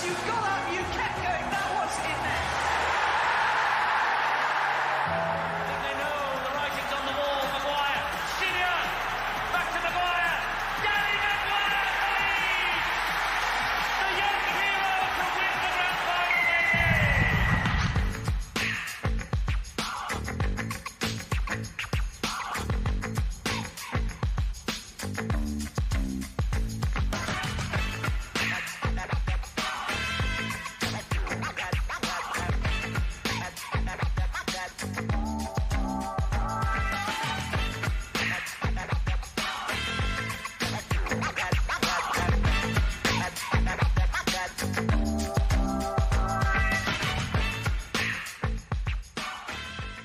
You got up, you kept going, that was in there. Did they know the writing's on the wall? Maguire, Senior, back to Maguire, Gary Maguire for Leeds! The young hero to win the grand final,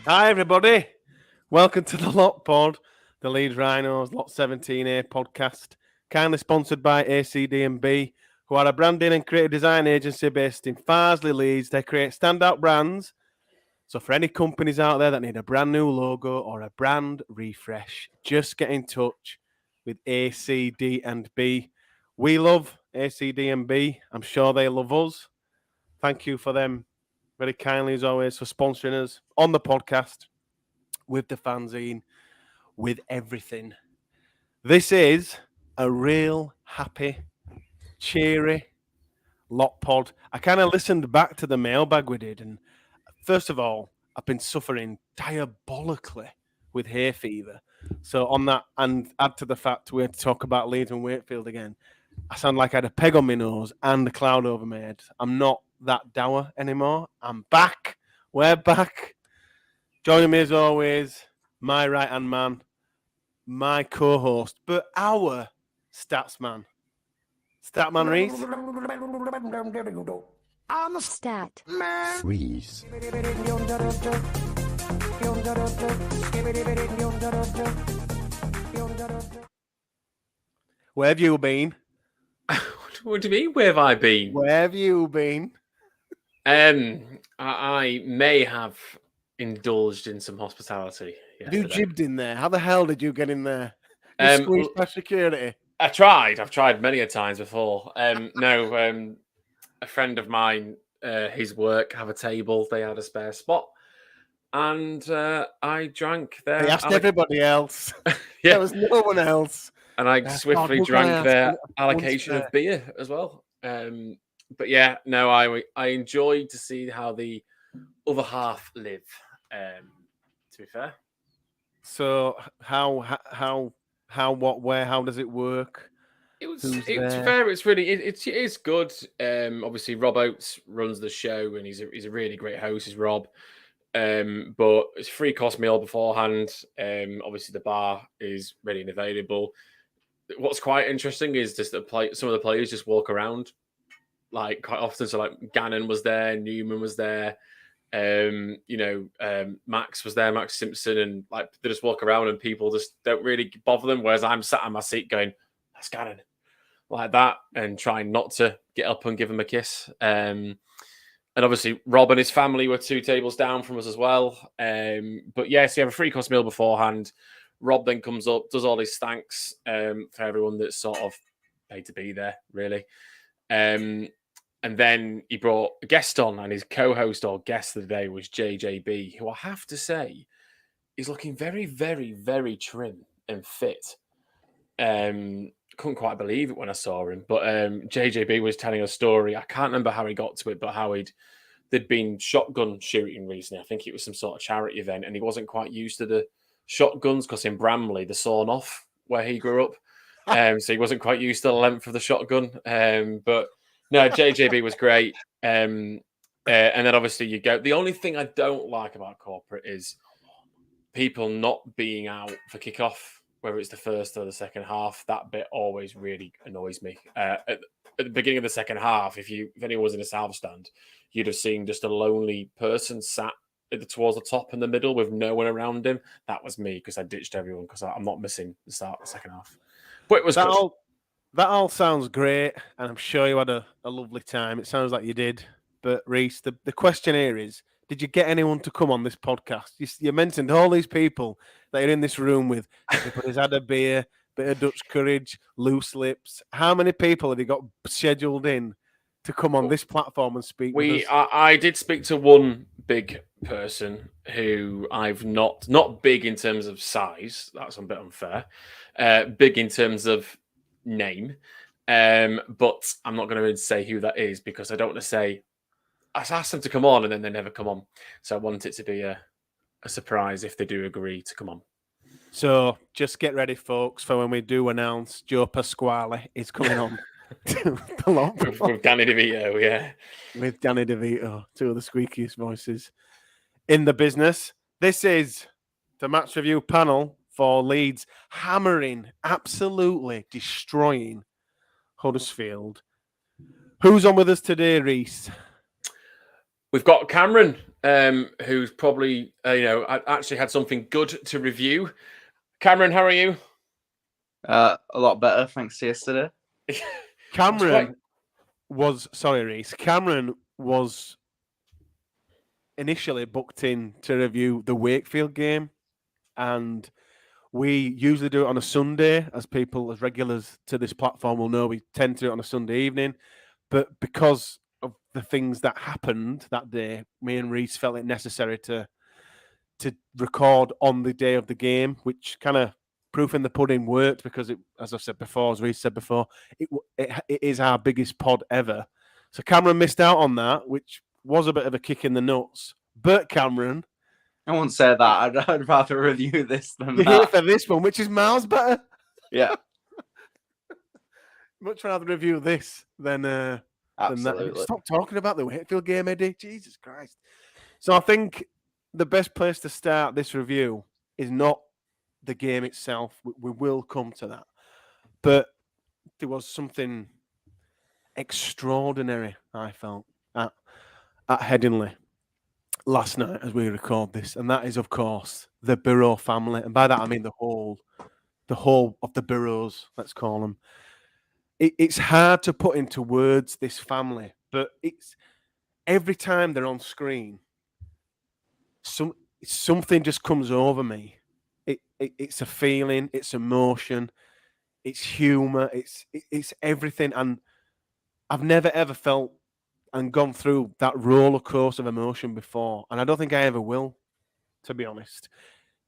Hi, everybody. Welcome to the Lot Pod, the Leeds Rhinos Lot 17A podcast, kindly sponsored by ACD&B, who are a branding and creative design agency based in Farsley, Leeds. They create standout brands. So for any companies out there that need a brand new logo or a brand refresh, just get in touch with ACD&B. We love ACD&B. I'm sure they love us. Thank you for them very kindly, as always, for sponsoring us on the podcast, with the fanzine, with everything. This is a real happy, cheery Lot Pod. I kind of listened back to the mailbag we did, and first of all, I've been suffering diabolically with hay fever. So on that, and add to the fact we had to talk about Leeds and Wakefield again, I sound like I had a peg on my nose and a cloud over my head. I'm not that dour anymore. I'm back. We're back. Joining me as always, my right-hand man, my co-host, but our statsman. Statman Reese. I'm a stat. Freeze. Where have you been? What do you mean? Where have I been? Where have you been? I may have indulged in some hospitality. Have you jibbed in there? How the hell did you get in there? You Um, squeezed past security. I've tried many a times before. A friend of mine, his work have a table. They had a spare spot, and I drank there. They asked everybody else. Yeah. There was no one else. And I swiftly drank their allocation once of beer as well. But yeah, no, I enjoyed to see how the other half live. To be fair. So how, what, where, how does it work? To be fair, it's really it is good. Obviously Rob Oates runs the show and he's a really great host, is Rob. But it's a free cost meal beforehand. Obviously the bar is ready and available. What's quite interesting is just some of the players just walk around like quite often. So like Gannon was there, Newman was there, Max was there, Max Simpson, and like they just walk around and people just don't really bother them. Whereas I'm sat on my seat going, "That's Gannon," like that, and trying not to get up and give him a kiss. And obviously Rob and his family were 2 tables down from us as well. But yes, you have a free course meal beforehand. Rob then comes up, does all his thanks for everyone that's sort of paid to be there, really. And then he brought a guest on, and his co-host or guest of the day was JJB, who I have to say is looking very, very, very trim and fit. Couldn't quite believe it when I saw him. But JJB was telling a story. I can't remember how he got to it, but how they'd been shotgun shooting recently. I think it was some sort of charity event, and he wasn't quite used to the shotguns because in Bramley they're sawn off where he grew up. So he wasn't quite used to the length of the shotgun. But no, JJB was great. And then obviously you go. The only thing I don't like about corporate is people not being out for kickoff, whether it's the first or the second half. That bit always really annoys me. At the beginning of the second half, if anyone was in a south stand, you'd have seen just a lonely person sat towards the top in the middle with no one around him. That was me because I ditched everyone because I'm not missing the start of the second half. But it was good. That all sounds great, and I'm sure you had a lovely time. It sounds like you did. But Reese, the question here is, did you get anyone to come on this podcast? You mentioned all these people that you're in this room with. Everybody's had a beer, bit of Dutch courage, loose lips. How many people have you got scheduled in to come on this platform and speak with us? I did speak to one big person who I've not big in terms of size. That's a bit unfair. Big in terms of name. But I'm not going to say who that is because I don't want to say. I asked them to come on and then they never come on. So I want it to be a surprise if they do agree to come on. So just get ready, folks, for when we do announce Joe Pasquale is coming on to the lot with Danny DeVito, yeah. With Danny DeVito, two of the squeakiest voices in the business. This is the match review panel for Leeds, hammering, absolutely destroying Huddersfield. Who's on with us today, Reese? We've got Cameron, who's probably, actually had something good to review. Cameron, how are you? A lot better, thanks to yesterday. Cameron was initially booked in to review the Wakefield game, and we usually do it on a Sunday. As regulars to this platform will know, we tend to do it on a Sunday evening. But because of the things that happened that day, me and Reese felt it necessary to record on the day of the game, which kind of proof in the pudding worked because it, as I've said before, as Reese said before, it is our biggest pod ever. So Cameron missed out on that, which was a bit of a kick in the nuts. But Cameron, I won't say that. I'd rather review this than you're that. here for this one, which is miles better. Yeah. Much rather review this than Absolutely. that. Stop talking about the Wakefield game, Eddie. Jesus Christ. So I think the best place to start this review is not the game itself. We will come to that. But there was something extraordinary, I felt, at Headingley last night as we record this. And that is, of course, the Burrow family. And by that, I mean the whole of the Burrows, let's call them. It's hard to put into words, this family, but it's every time they're on screen, something just comes over me. It's a feeling, it's emotion, it's humor, it's everything. And I've never ever felt and gone through that roller coaster of emotion before, and I don't think I ever will, to be honest.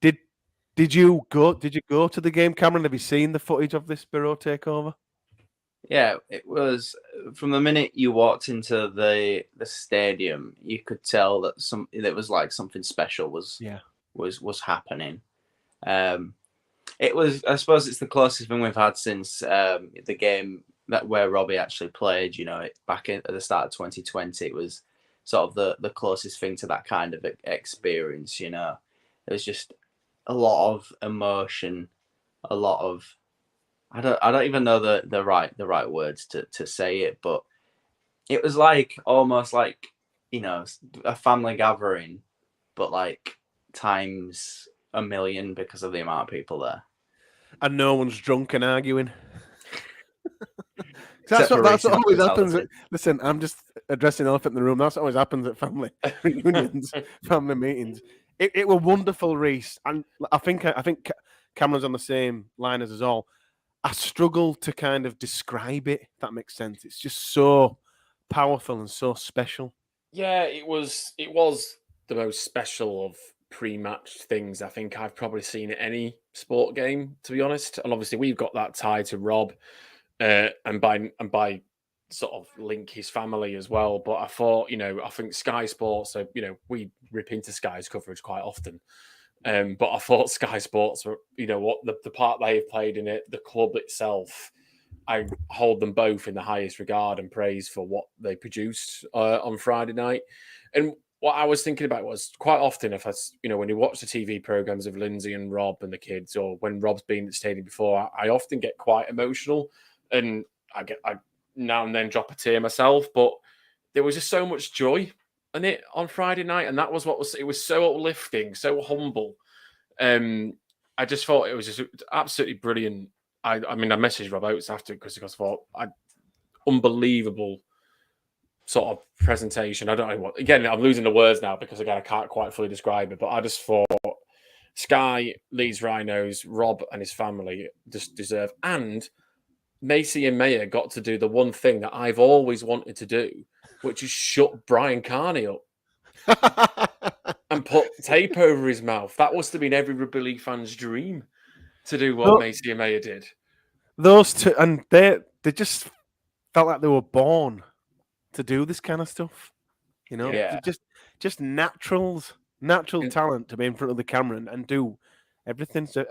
Did you go to the game, Cameron? Have you seen the footage of this Burrow takeover? Yeah, it was from the minute you walked into the stadium, you could tell that it was like something special was happening. It was, I suppose, it's the closest thing we've had since the game where Robbie actually played. Back at the start of 2020, it was sort of the closest thing to that kind of experience. It was just a lot of emotion, a lot of. I don't even know the right words to say it, but it was almost like a family gathering, but like times a million because of the amount of people there. And no one's drunk and arguing. That's what always happens. Listen, I'm just addressing the elephant in the room. That's what always happens at family reunions, family meetings. It were wonderful, Reese, and I think Cameron's on the same line as us all. I struggle to kind of describe it, if that makes sense. It's just so powerful and so special. Yeah, it was the most special of pre-match things I think I've probably seen at any sport game, to be honest. And obviously we've got that tie to Rob, and by sort of link his family as well. But I thought, I think Sky Sports, so we rip into Sky's coverage quite often. But I thought Sky Sports were, what the part they've played in it, the club itself, I hold them both in the highest regard and praise for what they produced on Friday night. And what I was thinking about was quite often, when you watch the TV programs of Lindsay and Rob and the kids, or when Rob's been at the stadium before, I often get quite emotional, and I now and then drop a tear myself. But there was just so much joy in it on Friday night, and that was it was so uplifting, so humble. I just thought it was just absolutely brilliant. I messaged Rob Oates after because I thought unbelievable sort of presentation. I don't know what. Again, I'm losing the words now because again I can't quite fully describe it. But I just thought Sky, Leeds Rhinos, Rob and his family just deserve, and Macy and Mayer got to do the one thing that I've always wanted to do, which is shut Brian Carney up and put tape over his mouth. That must have been every rugby league fan's dream to do what Macy and Mayer did. Those two, and they just felt like they were born to do this kind of stuff. You know, just natural talent to be in front of the camera and do everything. So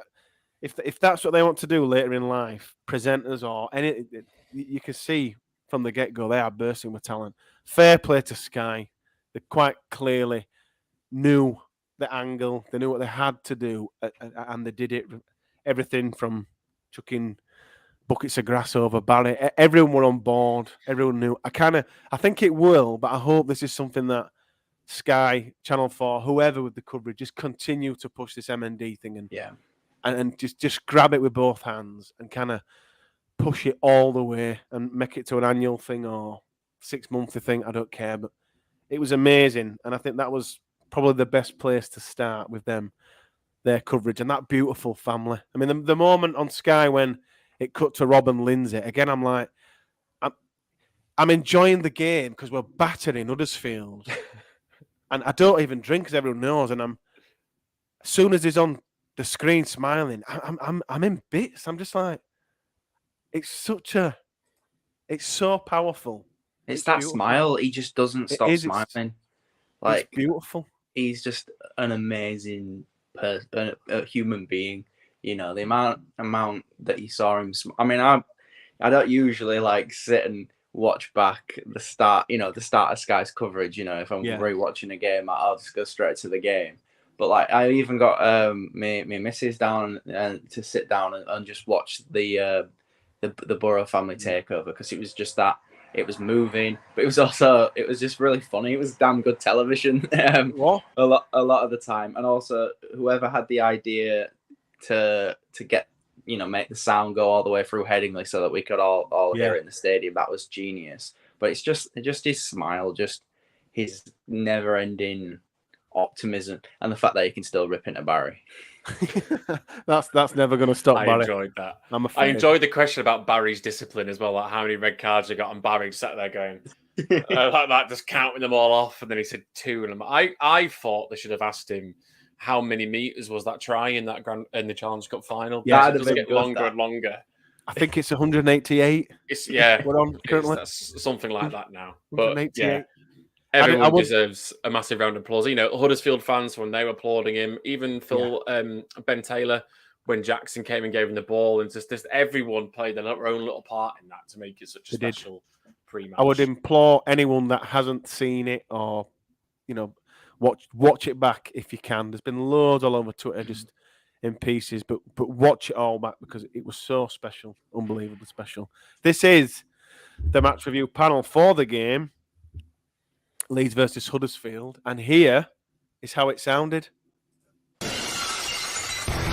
if that's what they want to do later in life, presenters or any, you can see from the get-go they are bursting with talent. Fair play to Sky. They quite clearly knew the angle. They knew what they had to do, and they did it. Everything from chucking buckets of grass over Barry. Everyone were on board. Everyone knew. I think it will, but I hope this is something that Sky, Channel 4, whoever with the coverage, just continue to push this MND thing and just grab it with both hands and kind of push it all the way and make it to an annual thing or 6-monthly thing. I don't care, but it was amazing, and I think that was probably the best place to start with them, their coverage and that beautiful family. I mean, the moment on Sky when it cut to Rob and Lindsay, again, I'm like, I'm enjoying the game because we're battering Huddersfield. And I don't even drink, as everyone knows. And as soon as he's on the screen smiling, I'm in bits. I'm just like, it's so powerful. It's that beautiful smile. He just doesn't stop smiling. Like, it's beautiful. He's just an amazing person, a human being. You know, the amount that you saw him. I mean, I don't usually like sit and watch back the start of Sky's coverage. You know, if I'm rewatching a game, I'll just go straight to the game. But like, I even got my missus down to sit down and just watch the Borough family takeover, because it was just that. It was moving, but it was just really funny. It was damn good television a lot of the time. And also, whoever had the idea to get, make the sound go all the way through Headingley so that we could all hear it in the stadium, that was genius. But it's just his smile, just his never-ending optimism, and the fact that he can still rip into Barry. that's never going to stop. I Barry. Enjoyed that. I enjoyed the question about Barry's discipline as well, like how many red cards he got, and Barry sat there going like that, just counting them all off, and then he said 2 of them. I thought they should have asked him how many meters was that try in the Challenge Cup final. Yeah, it does get longer and longer. I think it's 188. We're on currently. It's something like that now. But 188. Everyone deserves a massive round of applause. Huddersfield fans, when they were applauding him, even Ben Taylor, when Jackson came and gave him the ball, and just everyone played their own little part in that to make it such a special pre-match. I would implore anyone that hasn't seen it or, watch it back if you can. There's been loads all over Twitter just in pieces, but watch it all back because it was so special, unbelievably special. This is the match review panel for the game. Leeds versus Huddersfield, and here is how it sounded.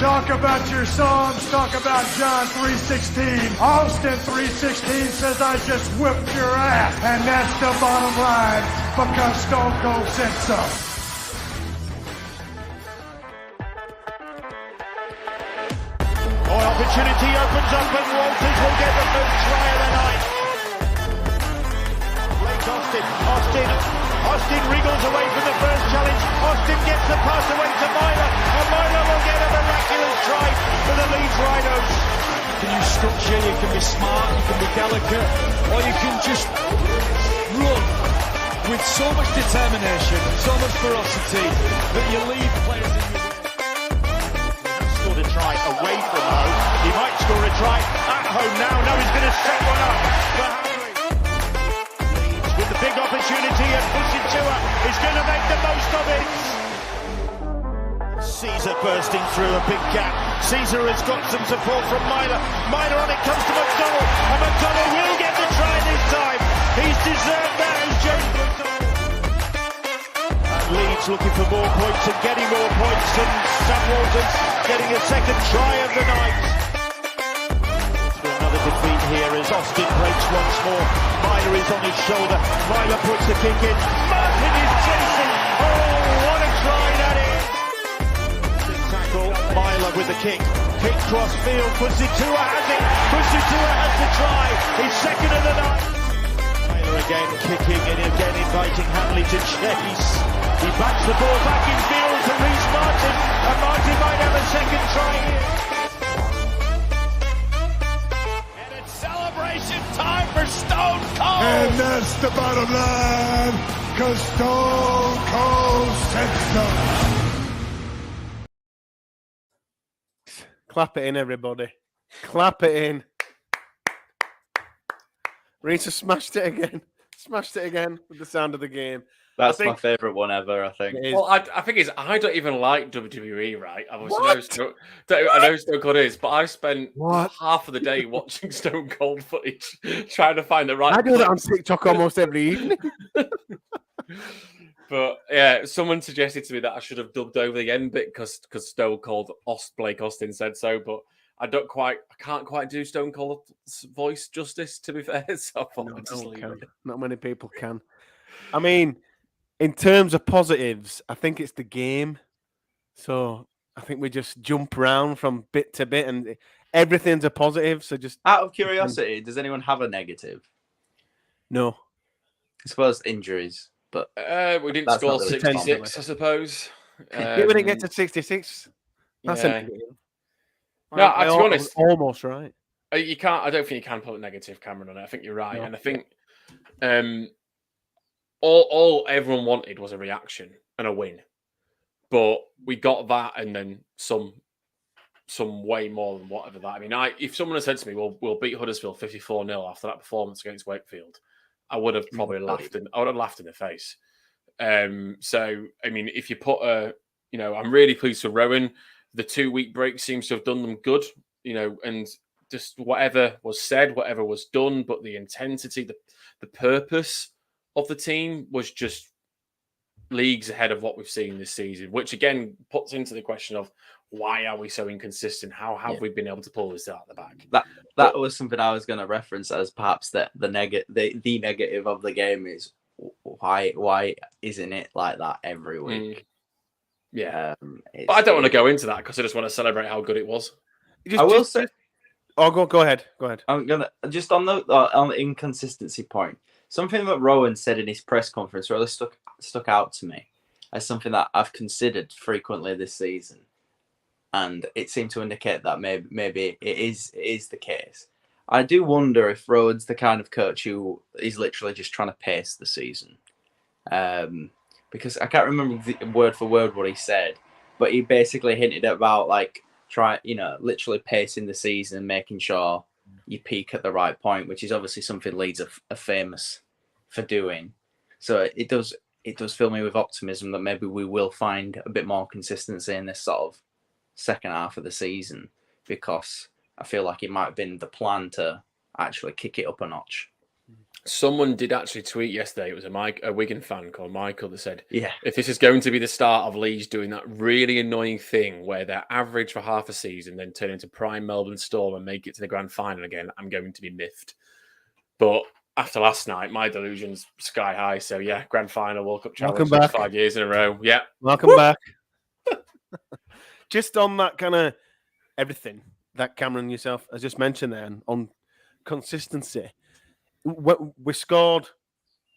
Talk about your songs, talk about John 3:16. Austin 3:16 says I just whipped your ass, and that's the bottom line because Stone Cold said so. Opportunity opens up and Walters will get the first try of the night. Austin wriggles away from the first challenge. Austin gets the pass away to Myler, and Myler will get a miraculous try for the Leeds Rhinos. Can you structure, you can be smart, you can be delicate, or you can just run with so much determination, so much ferocity that you leave players in your way. Scored a try away from home. He might score a try at home now. No, he's going to set one up for with the big opportunity and pushing to her. He's going to make the most of it. Caesar bursting through a big gap. Caesar has got some support from Myler. Myler on it comes to McDonald, and McDonald will get the try this time. He's deserved that as James Leeds looking for more points and getting more points, and Sam Walters getting a second try of the night. Another defeat here as Austin breaks once more. Myler is on his shoulder. Myler puts the kick in. Martin is chasing. Oh, what a try that is. Tackle. Myler with the kick. Kick cross field, Fusitua has it. Fusitua has the try. He's second of the night. Taylor again kicking and again inviting Hanley to chase. He backs the ball back in field to Reece Martin, and Martin might have a second try here. And it's celebration time for Stone Cold. And that's the bottom line, because Stone Cold said so. Clap it in, everybody. Clap it in. Rita smashed it again. Smashed it again with the sound of the game. That's my favourite one ever, I think. Well, I think it's I don't even like WWE, right? I know Stone Cold is, but I spent half of the day watching Stone Cold footage, trying to find the right. I do that on TikTok almost every evening. But yeah, someone suggested to me that I should have dubbed over the end bit because Stone Cold Blake Austin said so, but I can't quite do Stone Cold's voice justice, to be fair. So I thought I'd just leave it. Not many people can. I mean, in terms of positives, I think it's the game. So I think we just jump around from bit to bit, and everything's a positive. So just out of curiosity, does anyone have a negative? No. I suppose injuries. But we didn't score 66, I suppose. We didn't get to 66. That's a negative. No, to be honest, almost right. You can't. I don't think you can put a negative, Cameron, on it. I think you're right, and I think all everyone wanted was a reaction and a win, but we got that, and then some way more than whatever that. I mean, if someone had said to me, "We'll beat Huddersfield 54-0 after that performance against Wakefield," I would have probably laughed, and I would have laughed in the face. So, I mean, if you put I'm really pleased with Rowan. The 2-week break seems to have done them good, and just whatever was said, whatever was done, but the intensity, the purpose of the team was just leagues ahead of what we've seen this season, which again puts into the question of why are we so inconsistent? How have we been able to pull this out of the bag? That was something I was going to reference as perhaps the negative of the game is why isn't it like that every week? Yeah, but I don't want to go into that because I just want to celebrate how good it was. I will say. Oh, go ahead. Go ahead. I'm gonna just on the inconsistency point. Something that Rowan said in his press conference really stuck out to me as something that I've considered frequently this season, and it seemed to indicate that maybe it is the case. I do wonder if Rowan's the kind of coach who is literally just trying to pace the season. Because I can't remember the word for word what he said, but he basically hinted about literally pacing the season and making sure you peak at the right point, which is obviously something Leeds are famous for doing. So it does fill me with optimism that maybe we will find a bit more consistency in this sort of second half of the season, because I feel like it might have been the plan to actually kick it up a notch. Someone did actually tweet yesterday. It was a Wigan fan called Michael that said, if this is going to be the start of Leeds doing that really annoying thing where they're average for half a season, then turn into prime Melbourne Storm and make it to the grand final again, I'm going to be miffed. But after last night, my delusion's sky high. So yeah, grand final, World Cup challenge, 5 years in a row. Yeah. Welcome back. Just on that kind of everything that Cameron yourself has just mentioned there, on consistency. We scored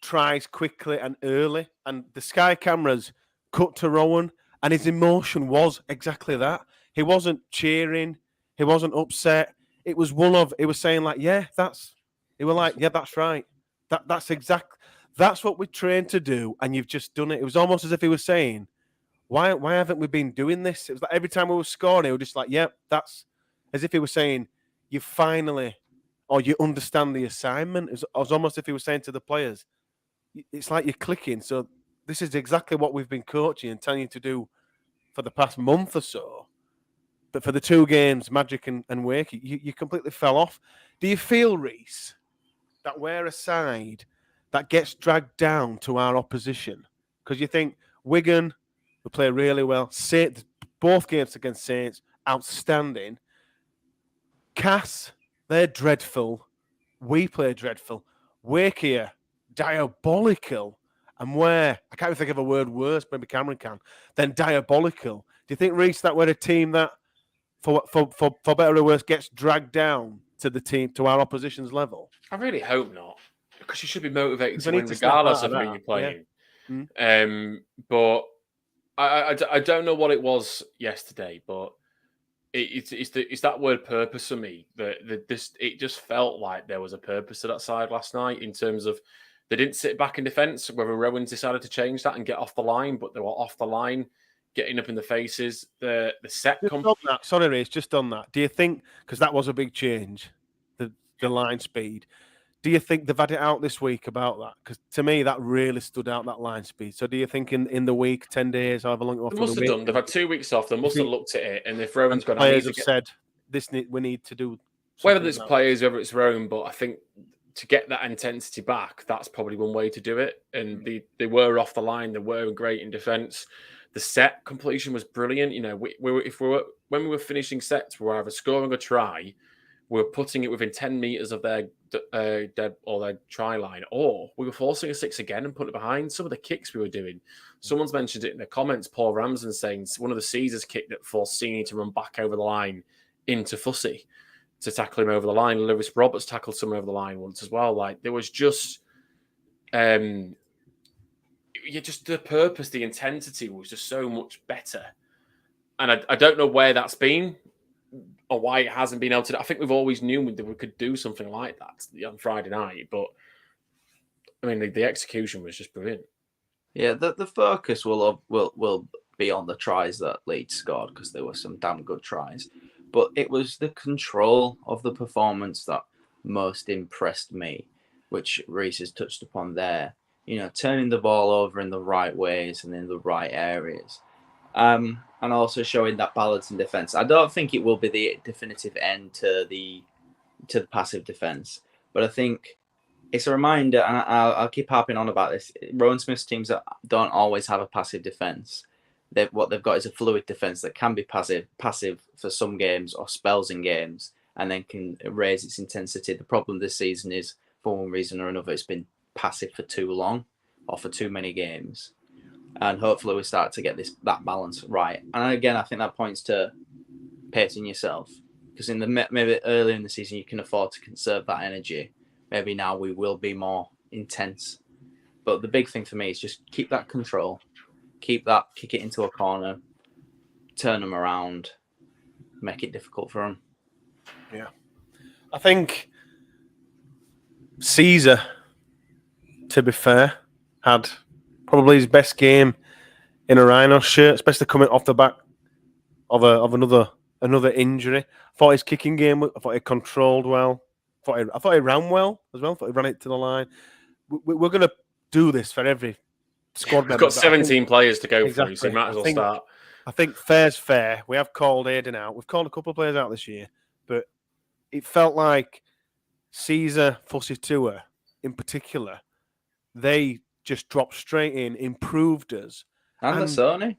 tries quickly and early, and the Sky cameras cut to Rowan, and his emotion was exactly that. He wasn't cheering, he wasn't upset. It was he was saying like, that's right. That's what we trained to do, and you've just done it. It was almost as if he was saying, why haven't we been doing this? It was like every time we were scoring, he was just like, that's as if he was saying, you finally. Or you understand the assignment. It was almost if he was saying to the players, it's like you're clicking. So this is exactly what we've been coaching and telling you to do for the past month or so. But for the 2 games, Magic and Wake, you completely fell off. Do you feel, Reece, that we're a side that gets dragged down to our opposition? Because you think Wigan, we play really well. Both games against Saints, outstanding. Cass, they're dreadful. We play dreadful. Wake here, diabolical. And I can't even think of a word worse, maybe Cameron can, than diabolical. Do you think, Reece, that we're a team that for better or worse, gets dragged down to the team, to our opposition's level? I really hope not, because you should be motivated to They need win to snap regardless out of of who that, you're playing. yeah. But I don't know what it was yesterday, but it's that word purpose for me. It just felt like there was a purpose to that side last night in terms of they didn't sit back in defence. Whether Rowan's decided to change that and get off the line, but they were off the line, getting up in the faces. The set Just on that, sorry, Reece, just on that. Do you think, because that was a big change, the line speed, do you think they've had it out this week about that? Because to me, that really stood out, that line speed. So do you think in the week, 10 days, however long it was? They must have done. They've had 2 weeks off. They must have looked at it. And if Rowan's gone, players have said, we need to do whether it's players, whether it's Rowan, but I think to get that intensity back, that's probably one way to do it. And they were off the line. They were great in defence. The set completion was brilliant. You know, when we were finishing sets, we were either scoring a try, we were putting it within 10 metres of their try line, or we were forcing a 6 again and putting it behind. Some of the kicks we were doing. Someone's mentioned it in the comments, Paul Ramsden, saying one of the Caesars kicked that forced Sini to run back over the line into Fussy to tackle him over the line. Lewis Roberts tackled someone over the line once as well. Like, there was just just the purpose, the intensity was just so much better. And I don't know where that's been or why it hasn't been able to. I think we've always knew that we could do something like that on Friday night. But, I mean, the execution was just brilliant. Yeah, the focus will be on the tries that Leeds scored, because there were some damn good tries. But it was the control of the performance that most impressed me, which Reece has touched upon there. You know, turning the ball over in the right ways and in the right areas. And also showing that balance in defence. I don't think it will be the definitive end to the passive defence, but I think it's a reminder, and I'll keep harping on about this. Rowan Smith's teams that don't always have a passive defence. What they've got is a fluid defence that can be passive for some games or spells in games, and then can raise its intensity. The problem this season is, for one reason or another, it's been passive for too long or for too many games. And hopefully we start to get that balance right. And again, I think that points to pacing yourself, because maybe earlier in the season you can afford to conserve that energy. Maybe now we will be more intense. But the big thing for me is just keep that control, kick it into a corner, turn them around, make it difficult for them. Yeah, I think Caesar, to be fair, had probably his best game in a Rhino shirt, especially coming off the back of another injury. I thought his kicking game, I thought he controlled well. I thought he ran well as well. I thought he ran it to the line. We're going to do this for every squad member. We've got 17 players to go through, so you might as well start. I think fair's fair. We have called Aiden out. We've called a couple of players out this year, but it felt like Caesar, Fussy Tua in particular, they just dropped straight in, improved us. And Lasoni.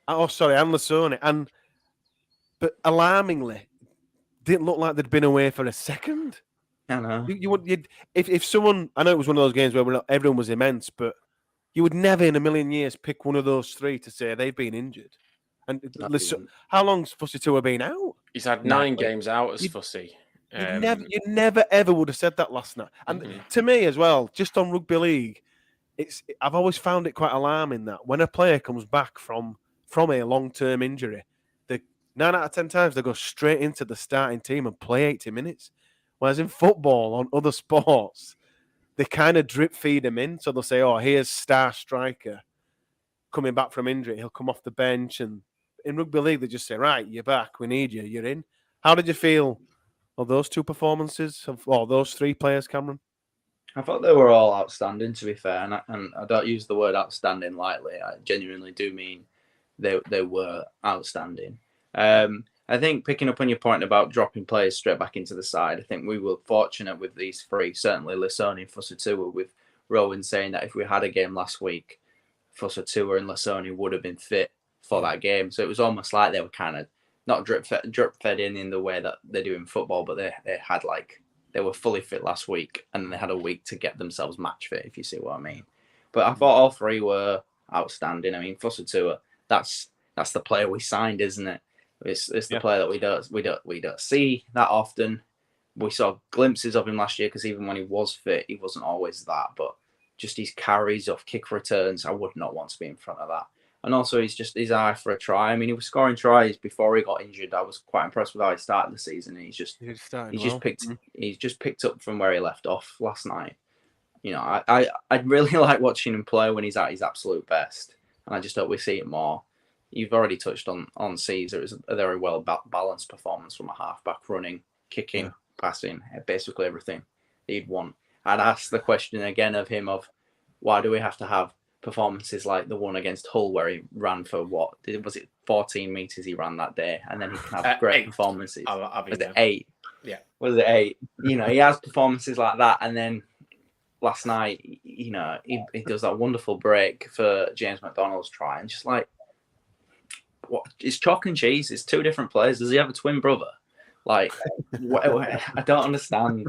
Oh, sorry, and Lasoni. But alarmingly, didn't look like they'd been away for a second. I know. If someone, I know it was one of those games where everyone was immense, but you would never in a million years pick one of those three to say they've been injured. And how long's Fussy Tua been out? He's had 9 games out as Fussy. You never ever would have said that last night. And to me as well, just on rugby league, I've always found it quite alarming that when a player comes back from a long-term injury, 9 out of 10 times they go straight into the starting team and play 80 minutes. Whereas in football, on other sports, they kind of drip feed him in. So they'll say, oh, here's star striker coming back from injury. He'll come off the bench. And in rugby league, they just say, right, you're back. We need you. You're in. How did you feel of those two performances, of those 3 players, Cameron? I thought they were all outstanding, to be fair. And I don't use the word outstanding lightly. I genuinely do mean they were outstanding. I think picking up on your point about dropping players straight back into the side, I think we were fortunate with these 3, certainly Lasoni and Fussy Tua, with Rowan saying that if we had a game last week, Fussy Tua and Lasoni would have been fit for that game. So it was almost like they were kind of not drip fed in the way that they do in football, but they were fully fit last week, and then they had a week to get themselves match fit, if you see what I mean. But I thought all 3 were outstanding. I mean, Fussy Tua, that's the player we signed, isn't it? It's the player that we don't see that often. We saw glimpses of him last year because even when he was fit, he wasn't always that. But just his carries off kick returns, I would not want to be in front of that. And also, he's just his eye for a try. I mean, he was scoring tries before he got injured. I was quite impressed with how he started the season. He's just picked up from where he left off last night. You know, I'd really like watching him play when he's at his absolute best, and I just hope we see it more. You've already touched on Caesar. It's a very well balanced performance from a halfback, running, kicking, passing, basically everything he'd want. I'd ask the question again of him of why do we have to have performances like the one against Hull where he ran for what? Was it 14 metres he ran that day? And then he can have great 8 performances. Was it 8? Yeah. Was it 8? You know, he has performances like that. And then last night, you know, he does that wonderful break for James McDonald's try. And just like, what? It's chalk and cheese. It's two different players. Does he have a twin brother? Like, I don't understand.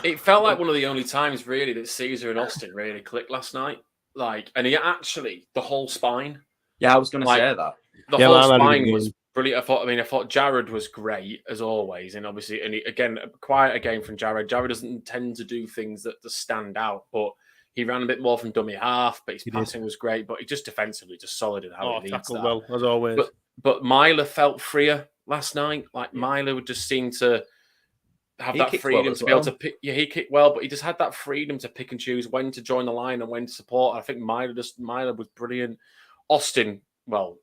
It felt like one of the only times really that Caesar and Austin really clicked last night. Like, and he actually, the whole spine. Yeah, I was going to say that. The whole spine was brilliant. I thought Jared was great as always. And obviously, again, quite a game from Jared. Jared doesn't tend to do things that stand out, but he ran a bit more from dummy half, but his passing was great. But he just defensively, just solid in how he leads that. Well, as always. But Myler felt freer last night. Like Myler would just seem to have that freedom to be able to pick. Yeah, he kicked well, but he just had that freedom to pick and choose when to join the line and when to support. I think Myler was brilliant. Austin, well,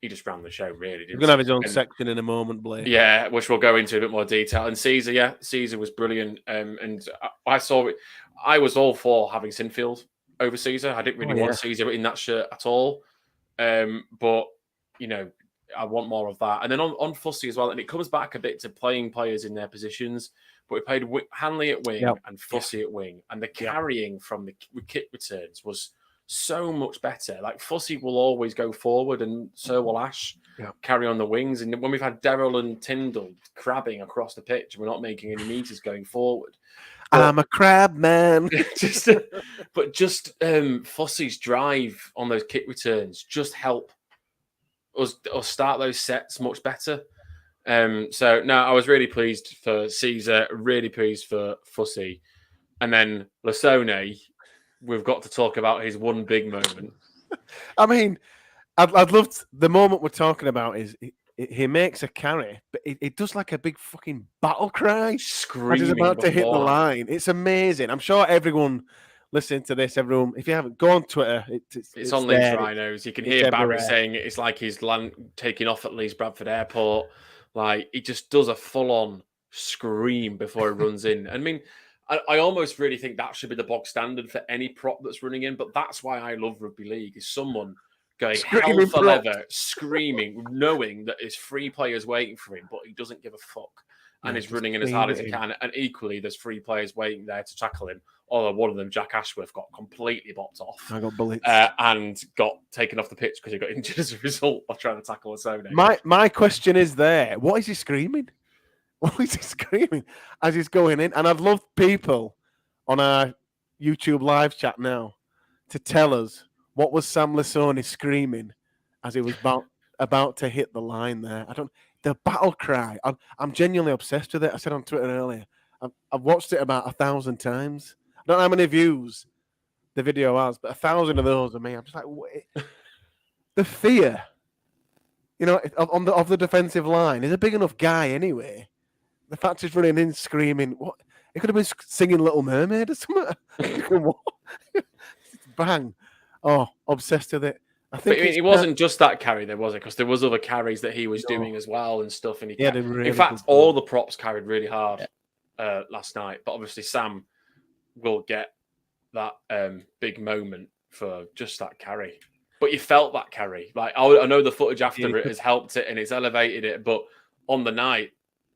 he just ran the show really. He's going to have his own section in a moment, Blake. Yeah, which we'll go into a bit more detail. And Caesar, Caesar was brilliant. And I saw it. I was all for having Sinfield over Caesar. I didn't really want Caesar in that shirt at all. But you know, I want more of that. And then on Fussy as well, and it comes back a bit to playing players in their positions. But we played Hanley at wing and Fussy at wing, and the carrying from the kick returns was so much better. Like Fussy will always go forward, and so will Ash carry on the wings. And when we've had Daryl and Tyndall crabbing across the pitch, we're not making any meters going forward. I'm a crab man. Just Fussy's drive on those kick returns just help us start those sets much better. So no, I was really pleased for Caesar, really pleased for Fussy. And then Lasone, we've got to talk about his one big moment. I mean, I'd love the moment we're talking about is he makes a carry, but it does like a big fucking battle cry. Screaming as he's about to hit the line. It's amazing. I'm sure everyone listening to this, everyone, if you haven't, go on Twitter. It's on Leeds Rhinos. You can hear Barry saying it's like he's taking off at Leeds Bradford Airport. Like, he just does a full-on scream before he runs in. I mean, I almost really think that should be the bog standard for any prop that's running in, but that's why I love rugby league, is someone going hell for leather, screaming, knowing that there's 3 players waiting for him, but he doesn't give a fuck. And he's running in as hard as he can. And equally, there's 3 players waiting there to tackle him. Although one of them, Jack Ashworth, got completely bopped off. I got bullets. And got taken off the pitch because he got injured as a result of trying to tackle Lasone. My question is there. What is he screaming? What is he screaming as he's going in? And I'd love people on our YouTube live chat now to tell us what was Sam Lasone screaming as he was about to hit the line there. The battle cry. I'm genuinely obsessed with it. I said on Twitter earlier. I've watched it about 1,000 times. I don't know how many views the video has, but 1,000 of those are me. I'm just like, wait. The fear, you know, of the defensive line. He's a big enough guy anyway. The fact he's running in screaming, what? He could have been singing Little Mermaid or something. Bang. Oh, obsessed with it. I think it wasn't just that carry, there was it? Because there was other carries that he was doing as well and stuff. And in fact, all the props carried really hard last night. But obviously, Sam will get that big moment for just that carry. But you felt that carry. Like I know the footage after it has helped it and it's elevated it. But on the night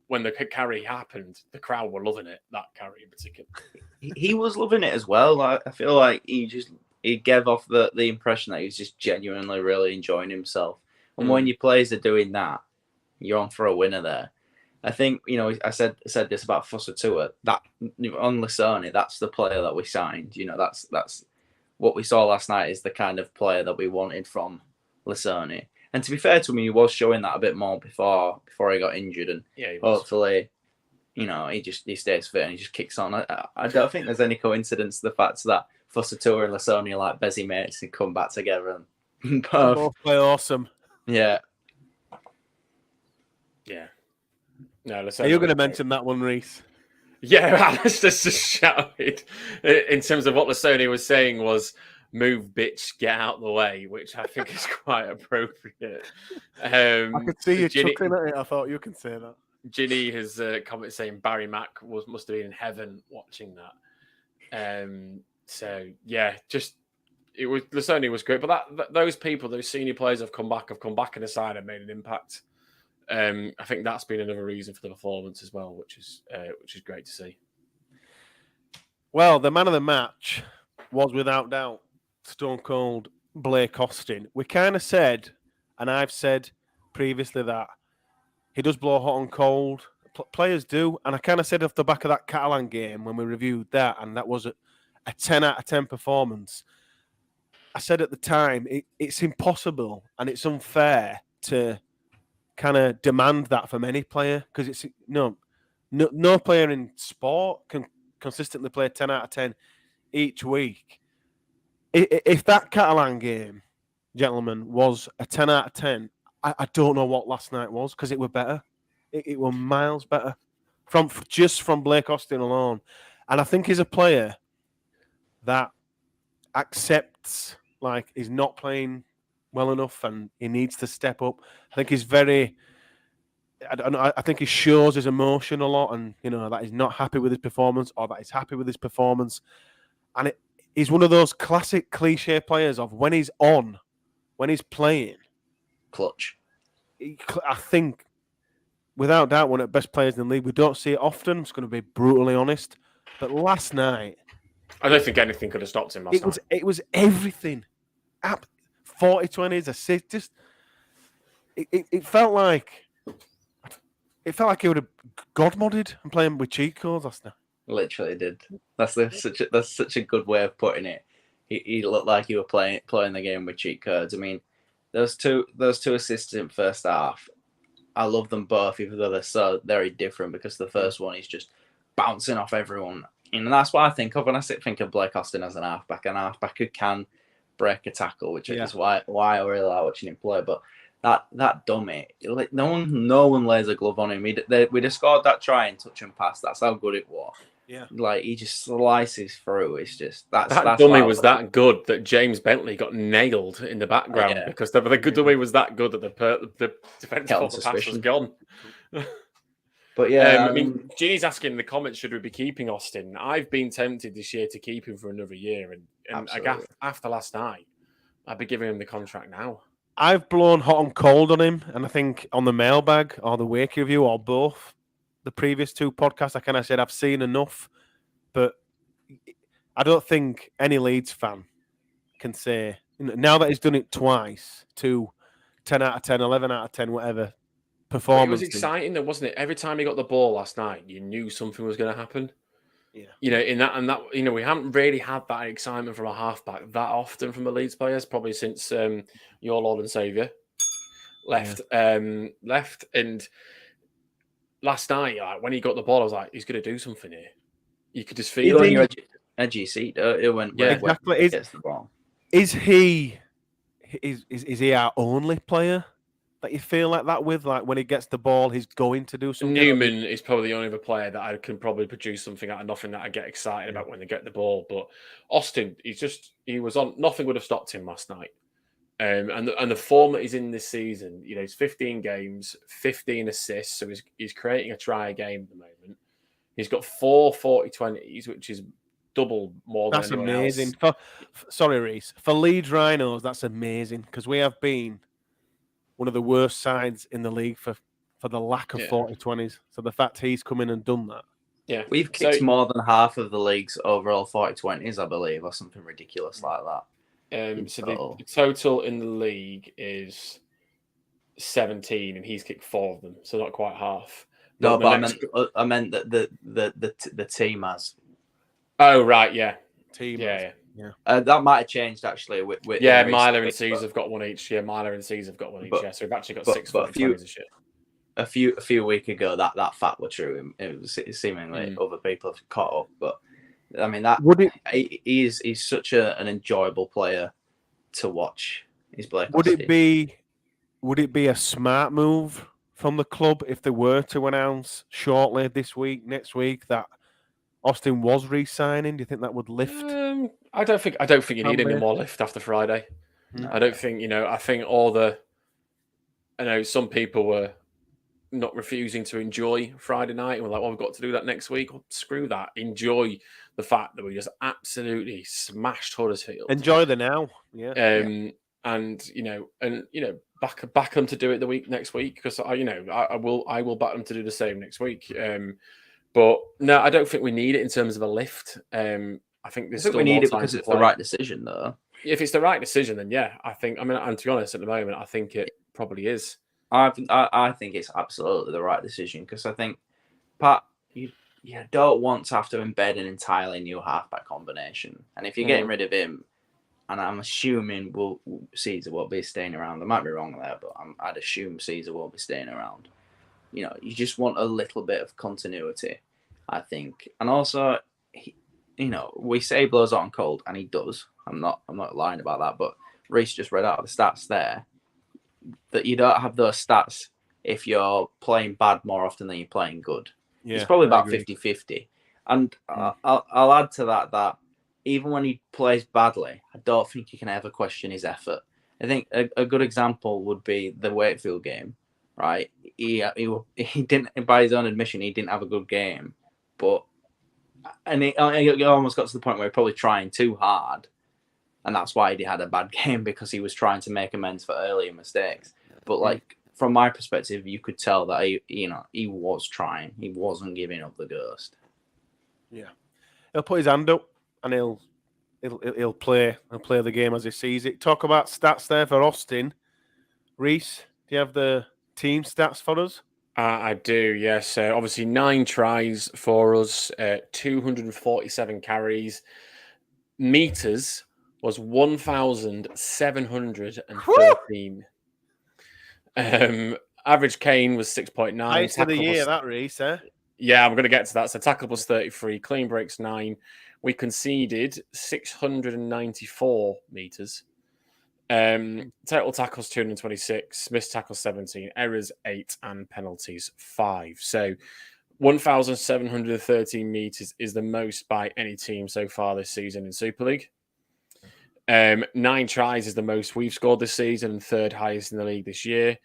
when the carry happened, the crowd were loving it. That carry in particular. He was loving it as well. I feel like he gave off the impression that he was just genuinely really enjoying himself. And when your players are doing that, you're on for a winner there. I think, you know, I said this about Fussatua, that on Lasone, that's the player that we signed. You know, that's what we saw last night is the kind of player that we wanted from Lasone. And to be fair to him, he was showing that a bit more before he got injured, and hopefully, he stays fit and he just kicks on. I don't think there's any coincidence the fact that Fussatua and Lasoni are like busy mates and come back together and both play awesome. Yeah. Yeah. No, are you going to mention that one, Reese? Yeah, Alistair just shouted. In terms of what Lasoni was saying was, move, bitch, get out the way, which I think is quite appropriate. I could see you chuckling at it. I thought you could say that. Ginny has commented saying Barry Mack must have been in heaven watching that. So yeah, Lasoni was great, but those people, those senior players have come back in the side and made an impact. I think that's been another reason for the performance as well, which is great to see. Well, the man of the match was without doubt Stone Cold Blake Austin. We kind of said, and I've said previously, that he does blow hot and cold. Players do, and I kind of said off the back of that Catalan game when we reviewed that, and that was a 10 out of 10 performance. I said at the time, it's impossible and it's unfair to kind of demand that from any player, because it's no player in sport can consistently play 10 out of 10 each week. If that Catalan game, gentlemen, was a 10 out of 10, I don't know what last night was, because it were better. It were miles better from Blake Austin alone. And I think he's a player that accepts like he's not playing well enough and he needs to step up. I think he's I think he shows his emotion a lot, and that he's not happy with his performance or that he's happy with his performance. And he's one of those classic cliche players of when he's playing, clutch. I think, without doubt, one of the best players in the league. We don't see it often. I'm just going to be brutally honest. But last night, I don't think anything could have stopped him last night. It was everything. 40-20s, assist. Just it felt like he would have god-modded and playing with cheat codes last night. Literally did. That's such a good way of putting it. He looked like he were playing the game with cheat codes. I mean, those two assists in first half, I love them both, even though they're so very different, because the first one is just bouncing off everyone. And that's what I think of when I think of Blake Austin as an halfback who can break a tackle, which is why I really like watching him play. But that dummy, like no one lays a glove on him. We'd have scored that try and touch and pass. That's how good it was. Yeah, like he just slices through. It's just that dummy was that good that James Bentley got nailed in the background because the dummy was that good that the defense thought the pass was gone. But yeah, I mean, Ginny's asking in the comments, should we be keeping Austin? I've been tempted this year to keep him for another year, and after last night, I'd be giving him the contract now. I've blown hot and cold on him, and I think on the mailbag or the Wake review or both, the previous two podcasts, I kind of said I've seen enough, but I don't think any Leeds fan can say, now that he's done it twice, 10 out of 10, 11 out of 10, whatever, performance. It was exciting, though, wasn't it? Every time he got the ball last night, you knew something was going to happen. Yeah. In that, we haven't really had that excitement from a halfback that often from the Leeds players, probably since your Lord and Saviour left. And last night, when he got the ball, I was like, he's going to do something here. You could just feel it. Your edgy seat. It went exactly. Gets the ball. Is he our only player that you feel like that with? Like when he gets the ball, he's going to do something. Newman is probably the only other player that I can probably produce something out of nothing that I get excited about when they get the ball. But Austin, he was on. Nothing would have stopped him last night. And the form that he's in this season, he's 15 games, 15 assists, so he's creating a try a game at the moment. He's got 4 40-20s, which is double more than anyone amazing. else. Sorry, Reese. For Leeds Rhinos, that's amazing because we have been one of the worst sides in the league for the lack of 40-20s. So the fact he's come in and done that. Yeah, we've kicked more than half of the league's overall 40-20s, I believe, or something ridiculous like that. So the total in the league is 17, and he's kicked 4 of them, so not quite half. No, but I meant that the team has. Oh right, yeah, team. Yeah. That might have changed actually. With Myler and C's have got one each. Yeah, Myler and C's have got one each. Yeah, so we've actually got 6 foot 20s and shit. A few weeks ago, that fact were true. It was seemingly other people have caught up, but I mean he's such an enjoyable player to watch. He's Blake Austin. Would it be a smart move from the club if they were to announce shortly this week, next week, that Austin was re-signing? Do you think that would lift? I don't think you need any more lift after Friday. No. I don't think I think I know some people were not refusing to enjoy Friday night and were like, "Well, we've got to do that next week." Well, screw that. Enjoy the fact that we just absolutely smashed Huddersfield. Enjoy the now, yeah. And back them to do it the next week, because I will back them to do the same next week. But no, I don't think we need it in terms of a lift. I think we need it because it's the right decision, though. If it's the right decision, then yeah, I think. I mean, and to be honest, at the moment, I think it probably is. I think it's absolutely the right decision, because I think, Pat, you don't want to have to embed an entirely new halfback combination, and if you're getting rid of him, and I'm assuming Caesar will be staying around. I might be wrong there, but I'd assume Caesar will be staying around. You just want a little bit of continuity, I think, and also, we say he blows on cold, and he does. I'm not lying about that, but Reece just read out the stats there that you don't have those stats if you're playing bad more often than you're playing good. Yeah, it's probably about 50-50. And I'll add to that even when he plays badly, I don't think you can ever question his effort. I think a good example would be the Wakefield game, right? He didn't, by his own admission, he didn't have a good game, and he almost got to the point where he probably trying too hard, and that's why he had a bad game, because he was trying to make amends for earlier mistakes. But from my perspective, you could tell that he was trying. He wasn't giving up the ghost. Yeah, he'll put his hand up and he'll play the game as he sees it. Talk about stats there for Austin. Reece, do you have the team stats for us? I do, yes. Obviously, 9 tries for us, 247 carries. Meters was 1,713. Average Kane was 6.9. Highest of the year, that, Reece, eh? Yeah, I'm going to get to that. So tackle plus 33, clean breaks 9. We conceded 694 meters. Total tackles 226, missed tackles 17, errors 8, and penalties 5. So 1,713 meters is the most by any team so far this season in Super League. 9 tries is the most we've scored this season and third highest in the league this year.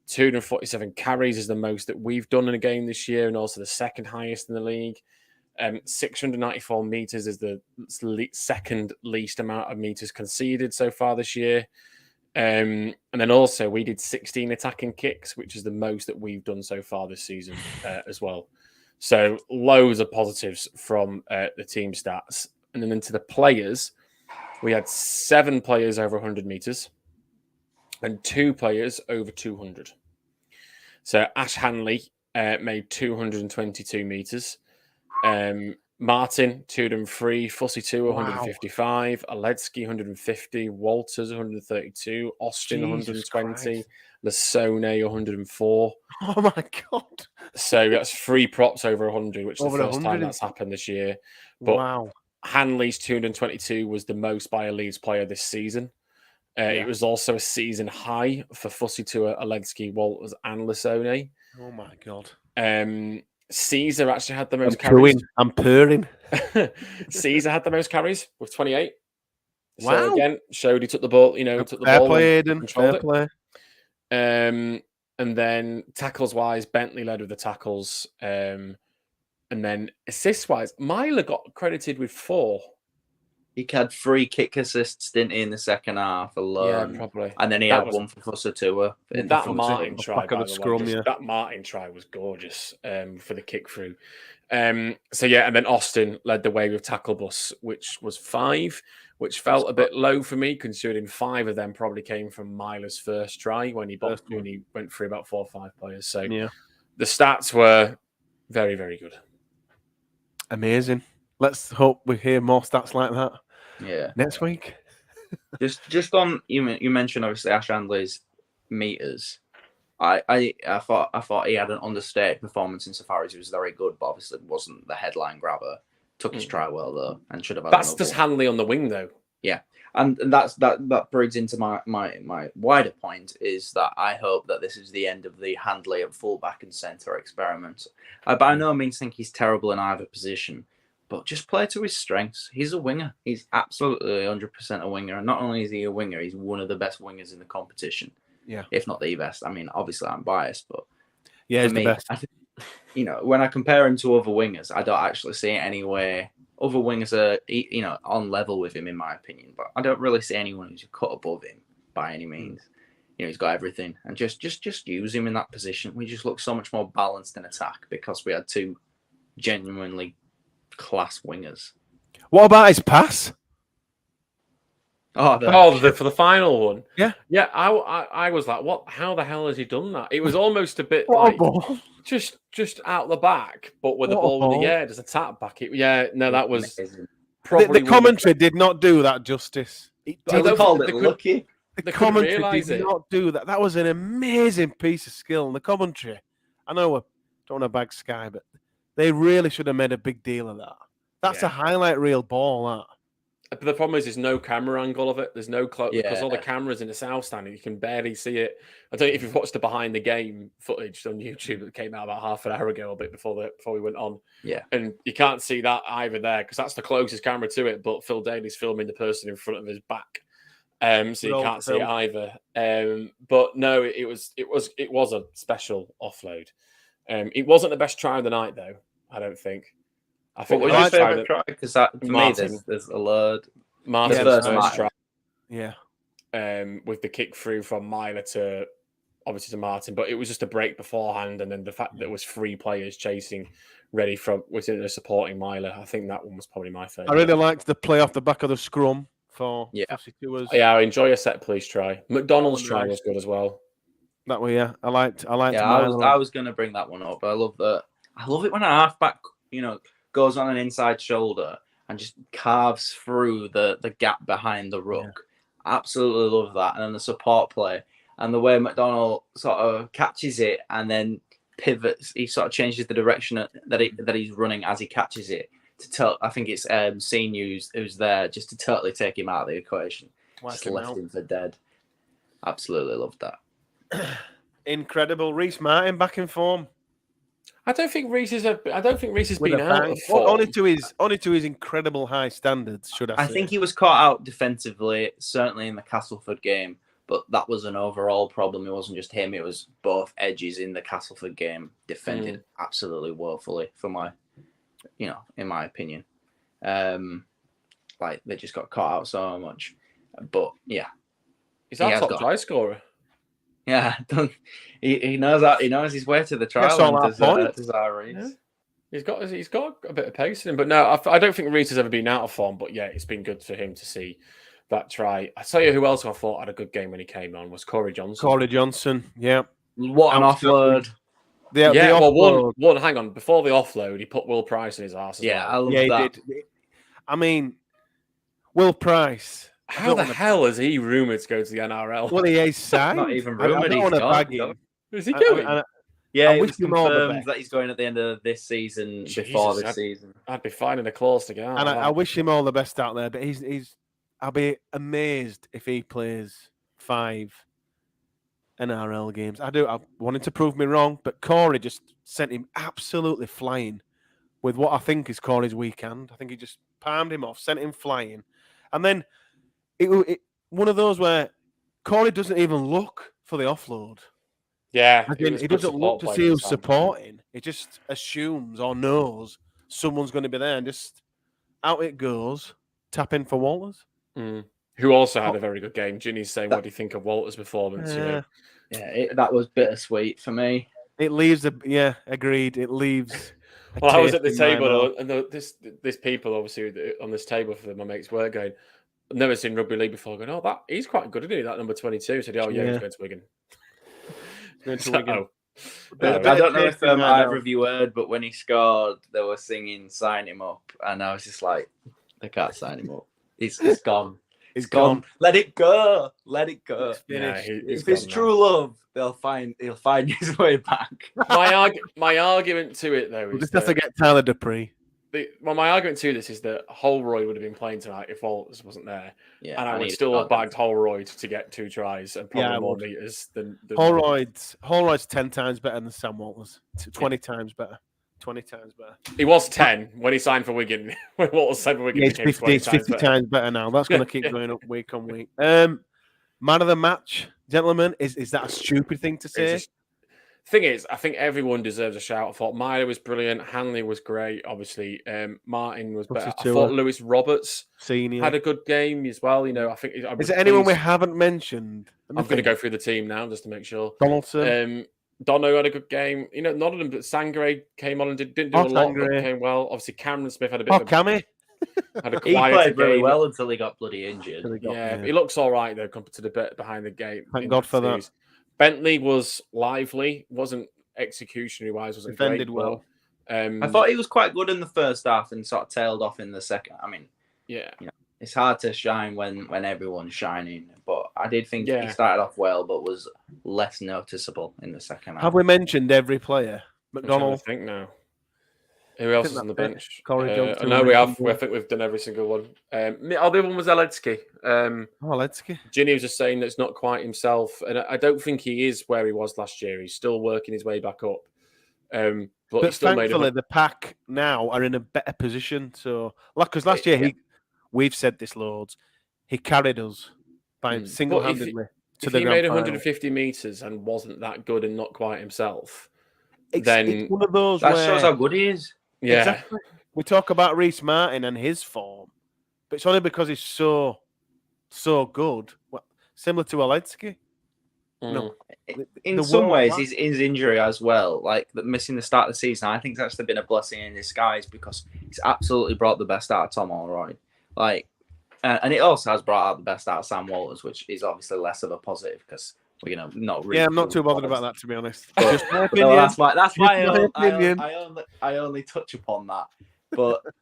247 carries is the most that we've done in a game this year and also the second highest in the league. 694 meters is the second least amount of meters conceded so far this year. And then also we did 16 attacking kicks, which is the most that we've done so far this season as well. So loads of positives from the team stats. And then into the players, we had 7 players over 100 meters and 2 players over 200. So Ash Hanley made 222 meters. Martin, 203, Fussy 2, 155, Aledzki, 150, Walters, 132, Austin, Jesus 120, Lasone, 104. Oh my God. So that's 3 props over 100, which is the first time that's happened this year. But Hanley's 222 was the most by a Leeds player this season. It was also a season high for Fussy 2, Aledzki, Walters, and Lasone. Oh my God. Caesar actually had the most carries. I'm purring. Caesar had the most carries with 28. Wow. So again, showed he took the ball, took the ball. Play, Aiden. Fair play. And then tackles wise, Bentley led with the tackles. And then assists wise, Myler got credited with 4. He had 3 kick assists, didn't he, in the second half alone? Yeah, probably. And then he had one for Fussy 2. That Martin try, by the scrum, way, that Martin try was gorgeous for the kick through. And then Austin led the way with tackle bus, which was 5, which felt a bit low for me, considering 5 of them probably came from Myler's first try when he went through about 4 or 5 players. So the stats were very, very good. Amazing. Let's hope we hear more stats like that Yeah. next week. Just on you mentioned obviously Ash Handley's meters. I thought he had an understated performance insofar as he was very good, but obviously wasn't the headline grabber. Took his try well though, and should have had. That's just Hanley on the wing though. Yeah, and that brings into my wider point is that I hope that this is the end of the Handley at fullback and centre experiment. I by no means think he's terrible in either position, but just play to his strengths. He's a winger. He's absolutely 100% a winger, and not only is he a winger, he's one of the best wingers in the competition. Yeah, if not the best. I mean, obviously I'm biased, but yeah, he's the best. When I compare him to other wingers, I don't actually see any way other wingers are, on level with him, in my opinion. But I don't really see anyone who's cut above him by any means. He's got everything, and just use him in that position. We just look so much more balanced in attack because we had two genuinely class wingers. What about his pass? For the final one. Yeah. I was like, what? How the hell has he done that? It was almost a bit What like a ball. just out the back, but with the What a ball in ball. the air, there's a tap back. That was amazing. probably The commentary did not do that justice. They called it lucky. The commentary did not do that. That was an amazing piece of skill. And the commentary, I know I don't want to bag Sky, but they really should have made a big deal of that. That's a highlight reel ball, that. But the problem is there's no camera angle of it. There's no because all the cameras in the south stand, you can barely see it. I don't know if you've watched the behind the game footage on YouTube that came out about half an hour ago, a bit before we went on. Yeah, and you can't see that either there because that's the closest camera to it. But Phil Daly's filming the person in front of his back, so you can't see it either. But no, it was a special offload. It wasn't the best try of the night though. I don't think. I think what was your favourite try? Because for me, there's a load. Martin's first try. Yeah. With the kick through from Myler to Martin, but it was just a break beforehand, and then the fact that there was 3 players chasing ready within the supporting Myler. I think that one was probably my favourite. I really liked the play off the back of the scrum for 52ers. Yeah, I enjoy a set piece try. McDonald's try was good as well. That way, yeah. I liked Yeah, I was going to bring that one up. I love that. I love it when a halfback, goes on an inside shoulder and just carves through the gap behind the ruck. Yeah. Absolutely love that. And then the support play and the way McDonald sort of catches it and then pivots. He sort of changes the direction that he's running as he catches it. I think it's Senior who's there just to totally take him out of the equation. Just left him for dead. Absolutely loved that. Incredible. Reece Martin back in form. I don't think Reece has been out of form. Only to his incredible high standards, should I say. I think he was caught out defensively, certainly in the Castleford game, but that was an overall problem. It wasn't just him, it was both edges in the Castleford game defended absolutely woefully in my opinion. They just got caught out so much. But yeah. He's our top try scorer. Yeah, he knows that. He knows his way to the trial. Yeah. He's got a bit of pace in him, but no, I don't think Reece has ever been out of form. But yeah, it's been good for him to see that try. I tell you, who else I thought had a good game when he came on was Corey Johnson. Yeah, what an offload! One. Hang on, before the offload, he put Will Price in his arse. I love that. He did. I mean, Will Price. How the hell is he rumoured to go to the NRL? Well, he is signed. Not even rumoured. Is he going? Yeah, it was confirmed that he's going at the end of this season. Before this season, I'd be finding a clause to get out. And I wish him all the best out there. But I'll be amazed if he plays 5 NRL games. I wanted to prove me wrong, but Corey just sent him absolutely flying with what I think is Corey's weekend. I think he just palmed him off, sent him flying, and then. It one of those where Corey doesn't even look for the offload. Yeah. He doesn't look to see who's supporting. He just assumes or knows someone's going to be there and just out it goes, tap in for Walters. Who also had a very good game. Ginny's saying, what do you think of Walters' performance? That was bittersweet for me. It leaves agreed. It leaves. Well, I was at the table and this people obviously on this table for my mates were going, I've never seen rugby league before. Going, he's quite good, isn't he? That number 22. Said, he's going to Wigan. I don't know if either of you heard, but when he scored, they were singing "Sign Him Up," and I was just like, they can't sign him up. It's gone. It's gone. Let it go. Let it go. Yeah, if it's true love, he'll find his way back. My argument to it though We'll is just have to get Tyler Dupree. My argument to this is that Holroyd would have been playing tonight if Walters wasn't there, and I would still have bagged Holroyd to get 2 tries and probably more meters than Holroyd's 10 times better than Sam Walters. 20 times better. 20 times better. He was 10 when he signed for Wigan. When Walters signed for Wigan, it's 50 times better now. That's going to keep going up week on week. Man of the match, gentlemen, is that a stupid thing to say? Thing is, I think everyone deserves a shout. I thought Myler was brilliant. Hanley was great, obviously. Martin was better. I thought Lewis Roberts Senior had a good game as well. You know, I think. Is there anyone we haven't mentioned? I'm going to go through the team now just to make sure. Donaldson. Dono had a good game. You know, none of them, but Sangre came on and didn't do a lot, but came well. Obviously, Cameron Smith had a bit of a... Cammy. Had a he played very well until he got bloody injured. He looks all right, though, compared to the bit behind the game. Thank God for that. Bentley was lively, wasn't executionary-wise, wasn't defended great, well. I thought he was quite good in the first half and sort of tailed off in the second. I mean, it's hard to shine when everyone's shining, but I did think he started off well, but was less noticeable in the second half. Have we mentioned every player? McDonald? I think now. Who else is on the bench? No, we have. I think we've done every single one. The other one was Aledzki. Aledzki. Ginny was just saying that it's not quite himself, and I don't think he is where he was last year. He's still working his way back up. But he still thankfully, the pack now are in a better position. So, because last year we've said this loads, he carried us by single-handedly to the grand final. If he made 150 meters and wasn't that good and not quite himself, then it's one of those that shows how good he is. Yeah, exactly. We talk about Reece Martin and his form, but it's only because he's so good. Similar to Aledzki. No, in some ways, his injury as well, like missing the start of the season, I think it's actually been a blessing in disguise because he's absolutely brought the best out of Tom Holroyd. And it also has brought out the best out of Sam Walters, which is obviously less of a positive because not really. Yeah, I'm not too bothered about that, to be honest. Just my opinion. That's why I only touch upon that.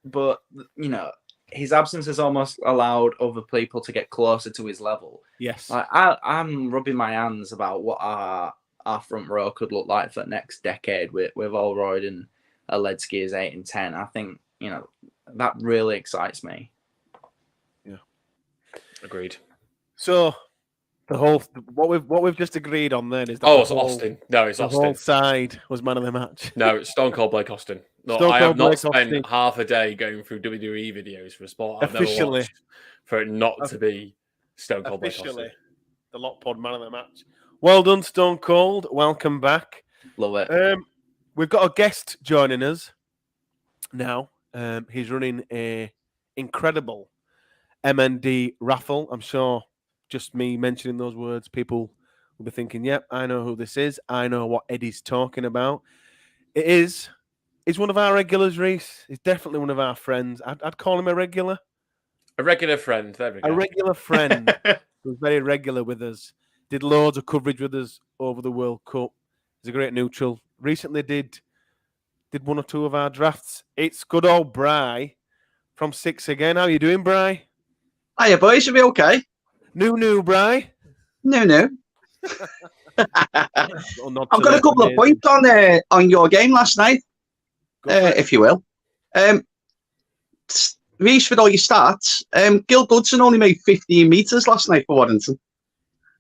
But you know, his absence has almost allowed other people to get closer to his level. Yes. I'm rubbing my hands about what our front row could look like for the next decade with Holroyd and Aledzki as 8 and 10. I think, you know, that really excites me. Yeah. Agreed. So what we've just agreed on then is that it's Austin. No, it's Austin. The whole side was man of the match. No, it's Stone Cold Blake Austin. No, I have not spent half a day going through WWE videos for a sport I've never watched for it not to be Stone Cold Blake Austin. The Lock Pod man of the match. Well done, Stone Cold. Welcome back. Love it. We've got a guest joining us now. He's running a incredible MND raffle. I'm sure just me mentioning those words, people will be thinking, yep, I know who this is. I know what Eddie's talking about. He's one of our regulars, Reece. He's definitely one of our friends. I'd call him a regular. A regular friend. There we go. A regular friend. Was very regular with us. Did loads of coverage with us over the World Cup. He's a great neutral. Recently did one or two of our drafts. It's good old Bry from 6 again. How you doing, Bry? Hiya, boys. Are we okay? New, Bry. No. I've got a couple of points on your game last night, if you will. Reece, with all your stats, Gil Goodson only made 15 metres last night for Warrington.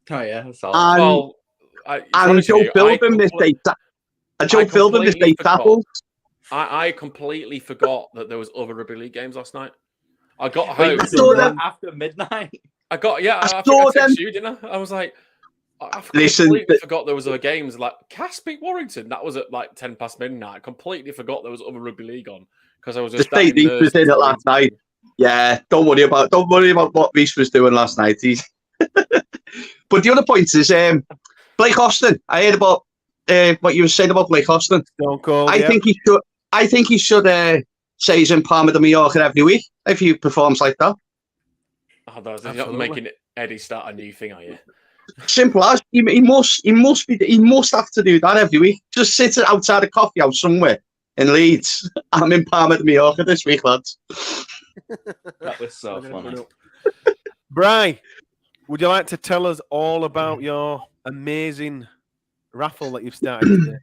Oh, yeah. That's all. And Joe Philbin missed 8 tackles. I completely forgot that there was other rugby league games last night. I got home after midnight. I texted you, didn't I? I was like, I completely forgot there was other games. Like Cass beat Warrington. That was at like 10 past midnight. I completely forgot there was other rugby league on because I was just. Reece was in it last night. Yeah, don't worry about what Reece was doing last night. But the other point is Blake Austin. I heard about what you were saying about Blake Austin. I think he should say he's in Palma de Mallorca every week if he performs like that. Oh, you're not making Eddie start a new thing, are you? Simple as he must have to do that every week. Just sit outside a coffee house somewhere in Leeds. I'm in Palma de Mallorca this week, lads. That was so funny. Bri, would you like to tell us all about your amazing raffle that you've started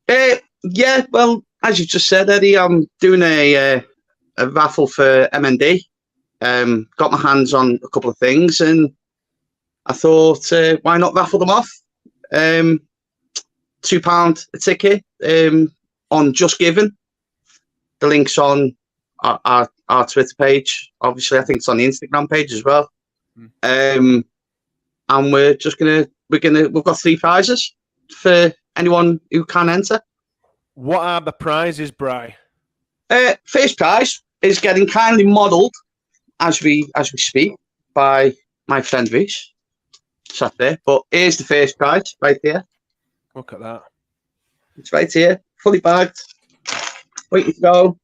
today? Yeah, well, as you just said, Eddie, I'm doing a raffle for MND. Got my hands on a couple of things, and I thought, why not raffle them off? £2 a ticket on Just Giving. The link's on our Twitter page. Obviously, I think it's on the Instagram page as well. And we're just we've got 3 prizes for anyone who can enter. What are the prizes, Bri? First prize is getting kindly modelled as we speak by my friend Reese. Sat there. But here's the first prize right there. Look at that. It's right here, fully bagged. Waiting to go.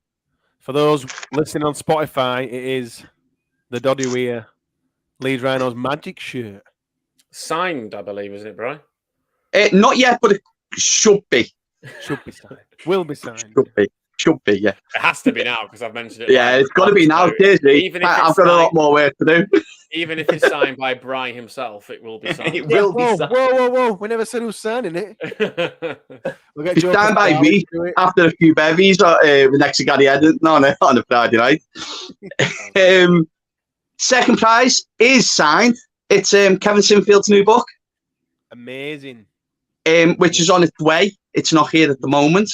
For those listening on Spotify, it is the Doddy Weir Leeds Rhinos magic shirt. Signed, I believe, isn't it, Brian? Not yet, but it should be. Should be signed. Will be signed. Should be, yeah. It has to be now because I've mentioned it. Yeah, it's got to be now, seriously. Even if I've got a lot more work to do. Even if it's signed by Brian himself, it will be signed. It will be signed. Whoa. We never said who's signing it. We'll get It's signed by me after a few bevies next to Gary Edmonton on a Friday night. Second prize is signed. It's Kevin Sinfield's new book. Amazing. Which is on its way. It's not here at the moment.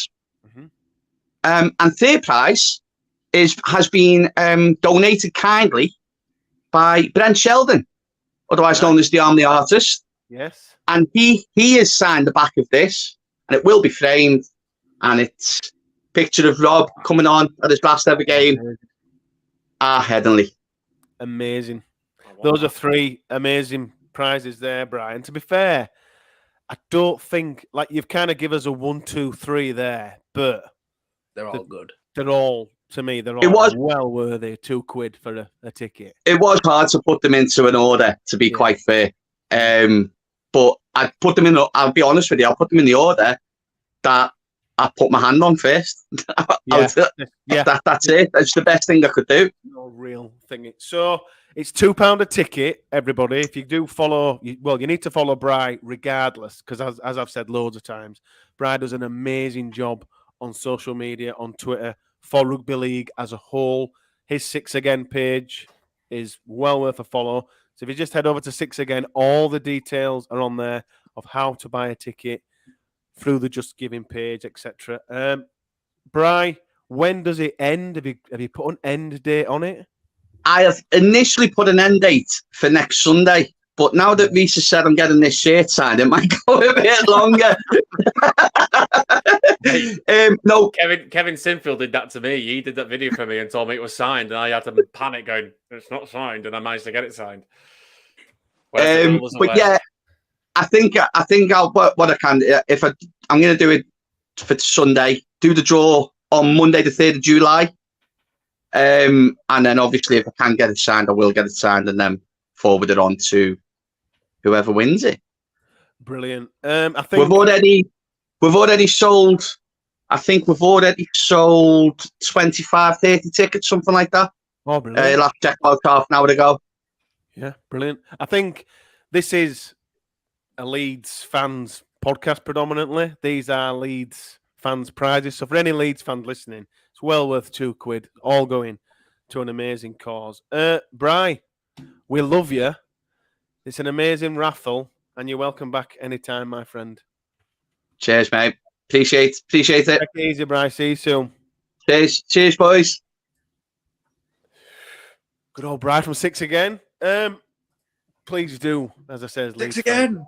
And third prize has been donated kindly by Brent Sheldon, otherwise known as the Omni Artist. Yes. And he has signed the back of this, and it will be framed, and it's a picture of Rob coming on at his last ever game. Heavenly. Amazing. Those are 3 amazing prizes there, Brian. To be fair, I don't think, like, you've kind of given us a 1, 2, 3 there, but they're all good. They're all, to me, they're all well worthy. £2 for a ticket. It was hard to put them into an order, to be quite fair. But I put them in. I'll be honest with you. I put them in the order that I put my hand on first. That's it. That's the best thing I could do. No real thing. So it's £2 a ticket, everybody. If you do follow, you need to follow Bri regardless, because as I've said loads of times, Bri does an amazing job on social media, on Twitter, for Rugby League as a whole. His 6 Again page is well worth a follow. So if you just head over to 6 Again, all the details are on there of how to buy a ticket through the Just Giving page, etc. Bri, when does it end? Have you put an end date on it? I have initially put an end date for next Sunday, but now that Reese has said I'm getting this shirt signed, it might go a bit longer. No, Kevin Sinfield did that to me. He did that video for me and told me it was signed, and I had to panic, going, "It's not signed," and I managed to get it signed. But yeah, I think I'll what I can. If I'm going to do it for Sunday, do the draw on Monday, the 3rd of July, and then obviously if I can get it signed, I will get it signed, and then forward it on to whoever wins it. Brilliant. I think we've already sold. I think we've already sold 25, 30 tickets, something like that. Oh, brilliant. Last check about half an hour ago. Yeah, brilliant. I think this is a Leeds fans podcast predominantly. These are Leeds fans prizes. So for any Leeds fans listening, it's well worth £2, all going to an amazing cause. Bri, we love you. It's an amazing raffle, and you're welcome back anytime, my friend. Cheers, mate. Appreciate it. Take it easy, Bri. See you soon. Cheers, boys. Good old Bri from 6 Again. Please do, as I said, 6 again.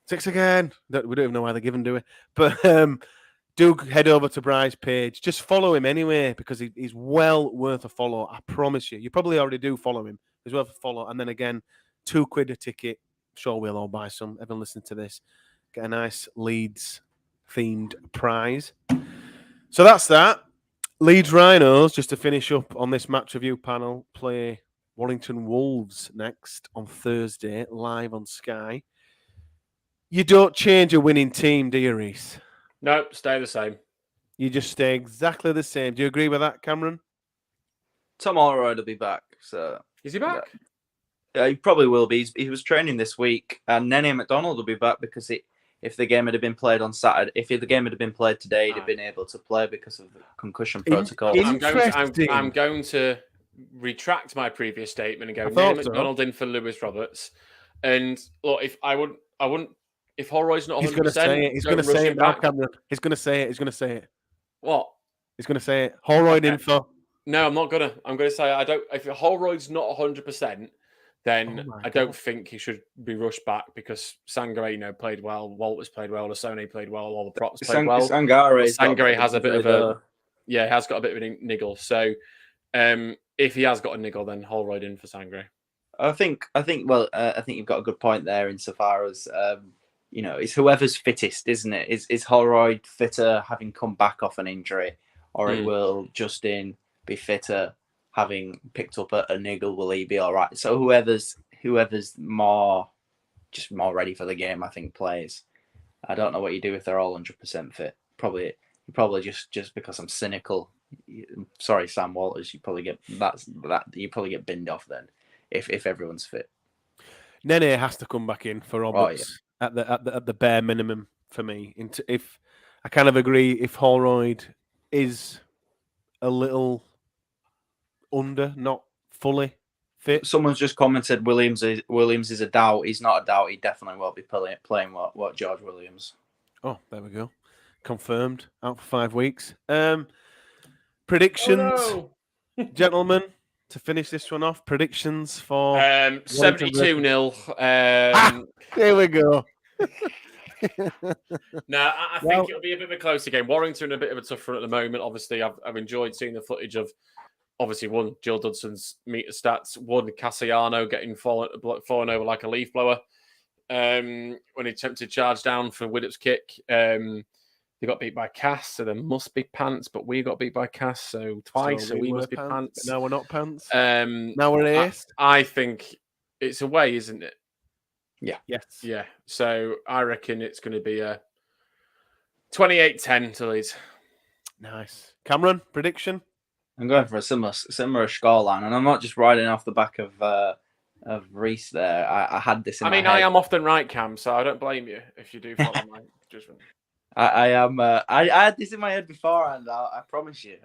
6 Again. We don't even know why they're given, do we? But do head over to Bri's page. Just follow him anyway, because he's well worth a follow. I promise you. You probably already do follow him. He's worth a follow. And then again, £2 a ticket. Sure, we'll all buy some. Everyone listen to this. Get a nice Leeds themed prize. So that's that. Leeds Rhinos, just to finish up on this match review panel, play Warrington Wolves next on Thursday, live on Sky. You don't change a winning team, do you, Reese? No, stay the same. You just stay exactly the same. Do you agree with that, Cameron? Tom Allroyd will be back. So is he back? He probably will be. He was training this week, and Nene McDonald will be back because if the game had been played on Saturday, if the game had been played today, he'd have been able to play because of the concussion protocol. I'm going to retract my previous statement and go Nene McDonald in for Lewis Roberts. And look, if Holroyd's not 100%, he's going to say it. He's going to say it now, Cameron. He's going to say it. He's going to say it. What? He's going to say it. Holroyd in for. No, I'm not gonna. I'm going to say I don't. If Holroyd's not 100%, then I don't think he should be rushed back because Sangare, played well. Walters played well. Lasone played well. All the props played well. Sangare has a bit of a. Yeah, he has got a bit of a niggle. So, if he has got a niggle, then Holroyd in for Sangare. I think you've got a good point there insofar as it's whoever's fittest, isn't it? Is Holroyd fitter having come back off an injury, or it will Justin be fitter having picked up a niggle? Will he be all right? So whoever's more ready for the game, I think, plays. I don't know what you do if they're all 100% fit. Probably just because I'm cynical. Sorry, Sam Walters. You probably get You probably get binned off then if everyone's fit. Nene has to come back in for Roberts at the bare minimum for me. If I kind of agree, if Holroyd is a little under, not fully fit. Someone's just commented Williams is a doubt. He's not a doubt. He definitely won't be playing what George Williams. Oh, there we go. Confirmed. Out for 5 weeks. Predictions, gentlemen, to finish this one off. Predictions for 72-0. Here we go. No, I think it'll be a bit of a closer game. Warrington a bit of a tough run at the moment. Obviously, I've enjoyed seeing the footage of one, Jill Dudson's meter stats, one, Cassiano getting fallen over like a leaf blower when he attempted to charge down for Widdop's kick. They got beat by Cass, so there must be pants, but we got beat by Cass, so twice, so we must be pants. No, we're not pants. Now we're ace. I think it's away, isn't it? Yeah. Yes. Yeah. So I reckon it's going to be a 28-10 to Leeds. Nice. Cameron, prediction? I'm going for a similar scoreline, and I'm not just riding off the back of Reese there. I had this in my head. I am often right, Cam, so I don't blame you if you do follow my judgment. I had this in my head before, and I promise you.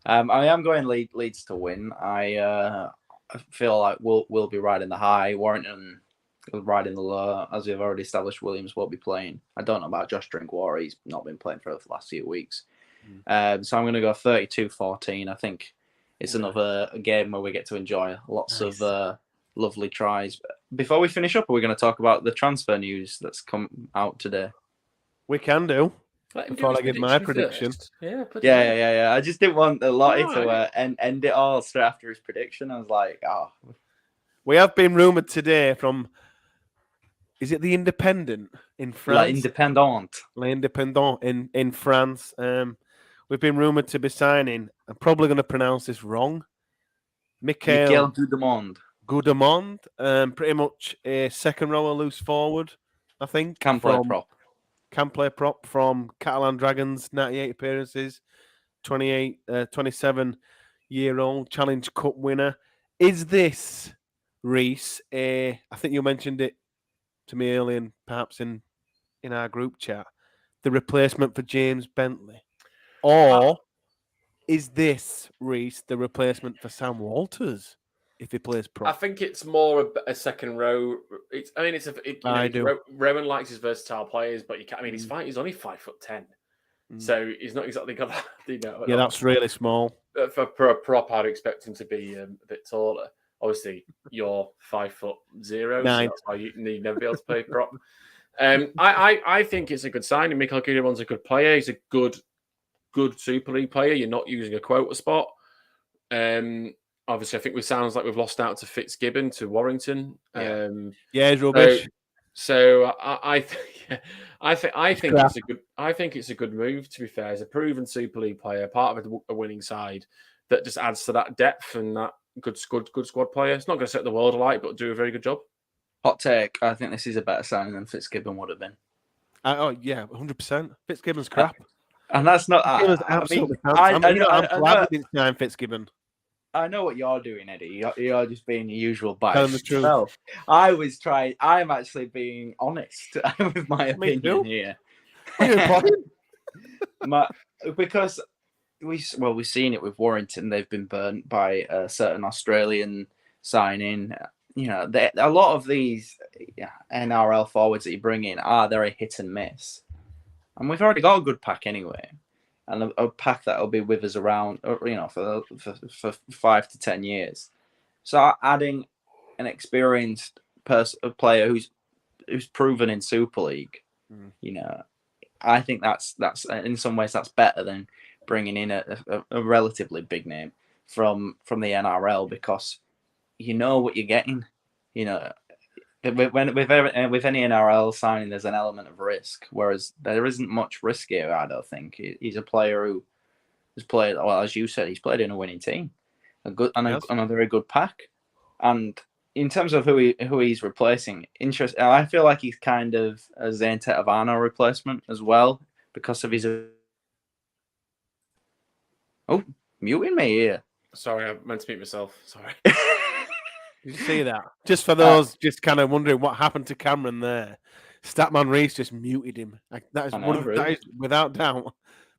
I am going Leeds to win. I feel like we'll be riding the high. Warrington will ride in the low, as we've already established. Williams won't be playing. I don't know about Josh Drinkwater. He's not been playing for the last few weeks. So I'm going to go 32-14. I think it's another game where we get to enjoy lots of lovely tries. Before we finish up, are we going to talk about the transfer news that's come out today? We can do. Before I give my prediction. Yeah. I just didn't want the Lottie to end it all straight after his prediction. I was like, oh. We have been rumoured today from, is it the Independent in France? L'Independent in France. We've been rumoured to be signing, I'm probably going to pronounce this wrong, Michael Goudemond. Pretty much a second rower loose forward, I think. Can play prop from Catalan Dragons, 98 appearances, 27-year-old Challenge Cup winner. Is this, Reese, I think you mentioned it to me earlier and perhaps in our group chat, the replacement for James Bentley? Or is this, Reese, the replacement for Sam Walters if he plays prop? I think it's more a second row. Rowan likes his versatile players, but he's only 5'10", so he's not exactly got that. Yeah, that's really small. For a prop, I'd expect him to be a bit taller. Obviously, you're 5'0", so that's why you'd never be able to play prop. I think it's a good signing. Michael Gudemon's a good player. He's a good Super League player. You're not using a quota spot. Obviously, I think it sounds like we've lost out to Fitzgibbon to Warrington. It's rubbish. So I think it's a good move. To be fair, he's a proven Super League player, part of a winning side that just adds to that depth and that good squad player. It's not going to set the world alight, but do a very good job. Hot take. I think this is a better signing than Fitzgibbon would have been. 100%. Fitzgibbon's crap. And that's not. I'm glad we didn't sign Fitzgibbon. I know what you're doing, Eddie. You're just being your usual Telling the biased truth. self. I'm actually being honest with my Me opinion too. here. What are you implying? Because we've seen it with Warrington. They've been burnt by a certain Australian signing. A lot of these NRL forwards that you bring in are they're a hit and miss, and we've already got a good pack anyway, and a pack that will be with us around, for 5 to 10 years. So adding an experienced player who's proven in Super League, I think that's in some ways that's better than bringing in a relatively big name from the NRL, because you know what you're getting. With any NRL signing, there's an element of risk, whereas there isn't much risk here. I don't think he's a player who has played well, as you said, he's played in a winning team, a very good pack, and in terms of who he's replacing, I feel like he's kind of a Zane Tetevano replacement as well, because of his. Oh, muting me here. Sorry, I meant to mute myself. Sorry. Did you see that? Just for those just kind of wondering what happened to Cameron there, Statman Reese just muted him. That is without doubt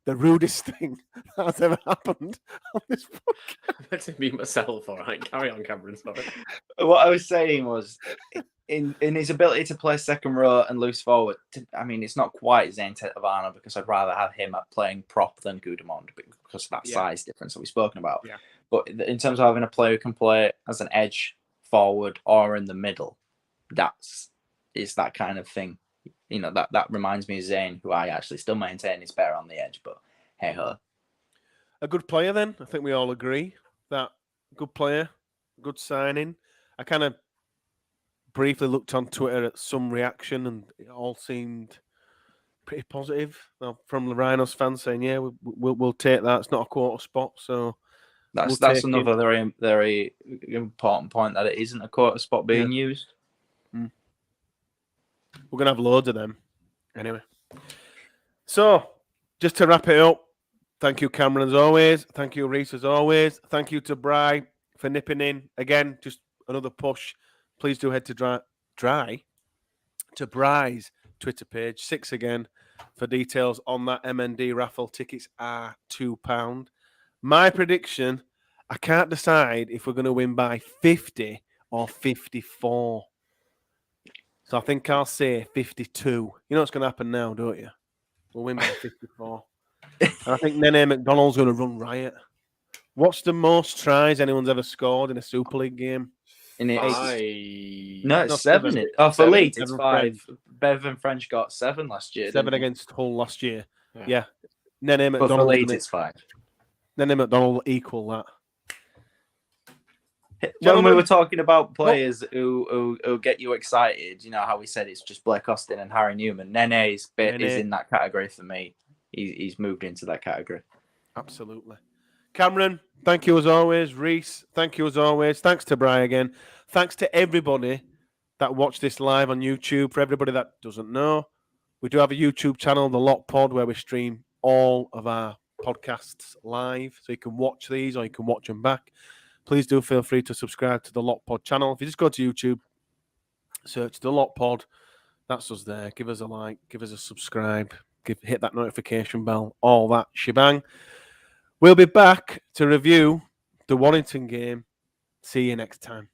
the rudest thing that has ever happened on this podcast. I meant to mute myself. All right, carry on, Cameron. Sorry. What I was saying was, in his ability to play second row and loose forward, it's not quite Zane Tetevano, because I'd rather have him at playing prop than Gudemond because of that size difference that we've spoken about. Yeah. But in terms of having a player who can play as an edge forward or in the middle, it's that kind of thing. That reminds me of Zane, who I actually still maintain is better on the edge, but hey ho. A good player then. I think we all agree that good player, good signing. I kind of briefly looked on Twitter at some reaction, and it all seemed pretty positive. Well, from the Rhinos fans saying, "Yeah, we'll take that. It's not a quarter spot, so that's another very, very important point, that it isn't a quarter spot being used." We're gonna have loads of them anyway. So, just to wrap it up, thank you, Cameron, as always. Thank you, Reese, as always. Thank you to Bry for nipping in again. Just another push. Please do head to Bry's Twitter page, 6 again, for details on that MND raffle. Tickets are £2. My prediction, I can't decide if we're going to win by 50 or 54. So I think I'll say 52. You know what's going to happen now, don't you? We'll win by 54. And I think Nene McDonald's going to run riot. What's the most tries anyone's ever scored in a Super League game? It's 7. For Leeds, it's 5. Bevan French got 7 last year. 7 against Hull last year. Yeah. Nene McDonald. But for Leeds, it's 5. Nene McDonald will equal that. When we were talking about players who get you excited, how we said it's just Blake Austin and Harry Newman. Nene is in that category for me. He's moved into that category. Absolutely. Cameron, thank you as always. Reese, thank you as always. Thanks to Bri again. Thanks to everybody that watched this live on YouTube. For everybody that doesn't know, we do have a YouTube channel, The Lot Pod, where we stream all of our podcasts live. So you can watch these or you can watch them back. Please do feel free to subscribe to the Lot Pod channel. If you just go to YouTube, search the Lot Pod, that's us there. Give us a like, give us a subscribe, hit that notification bell, all that shebang. We'll be back to review the Warrington game. See you next time.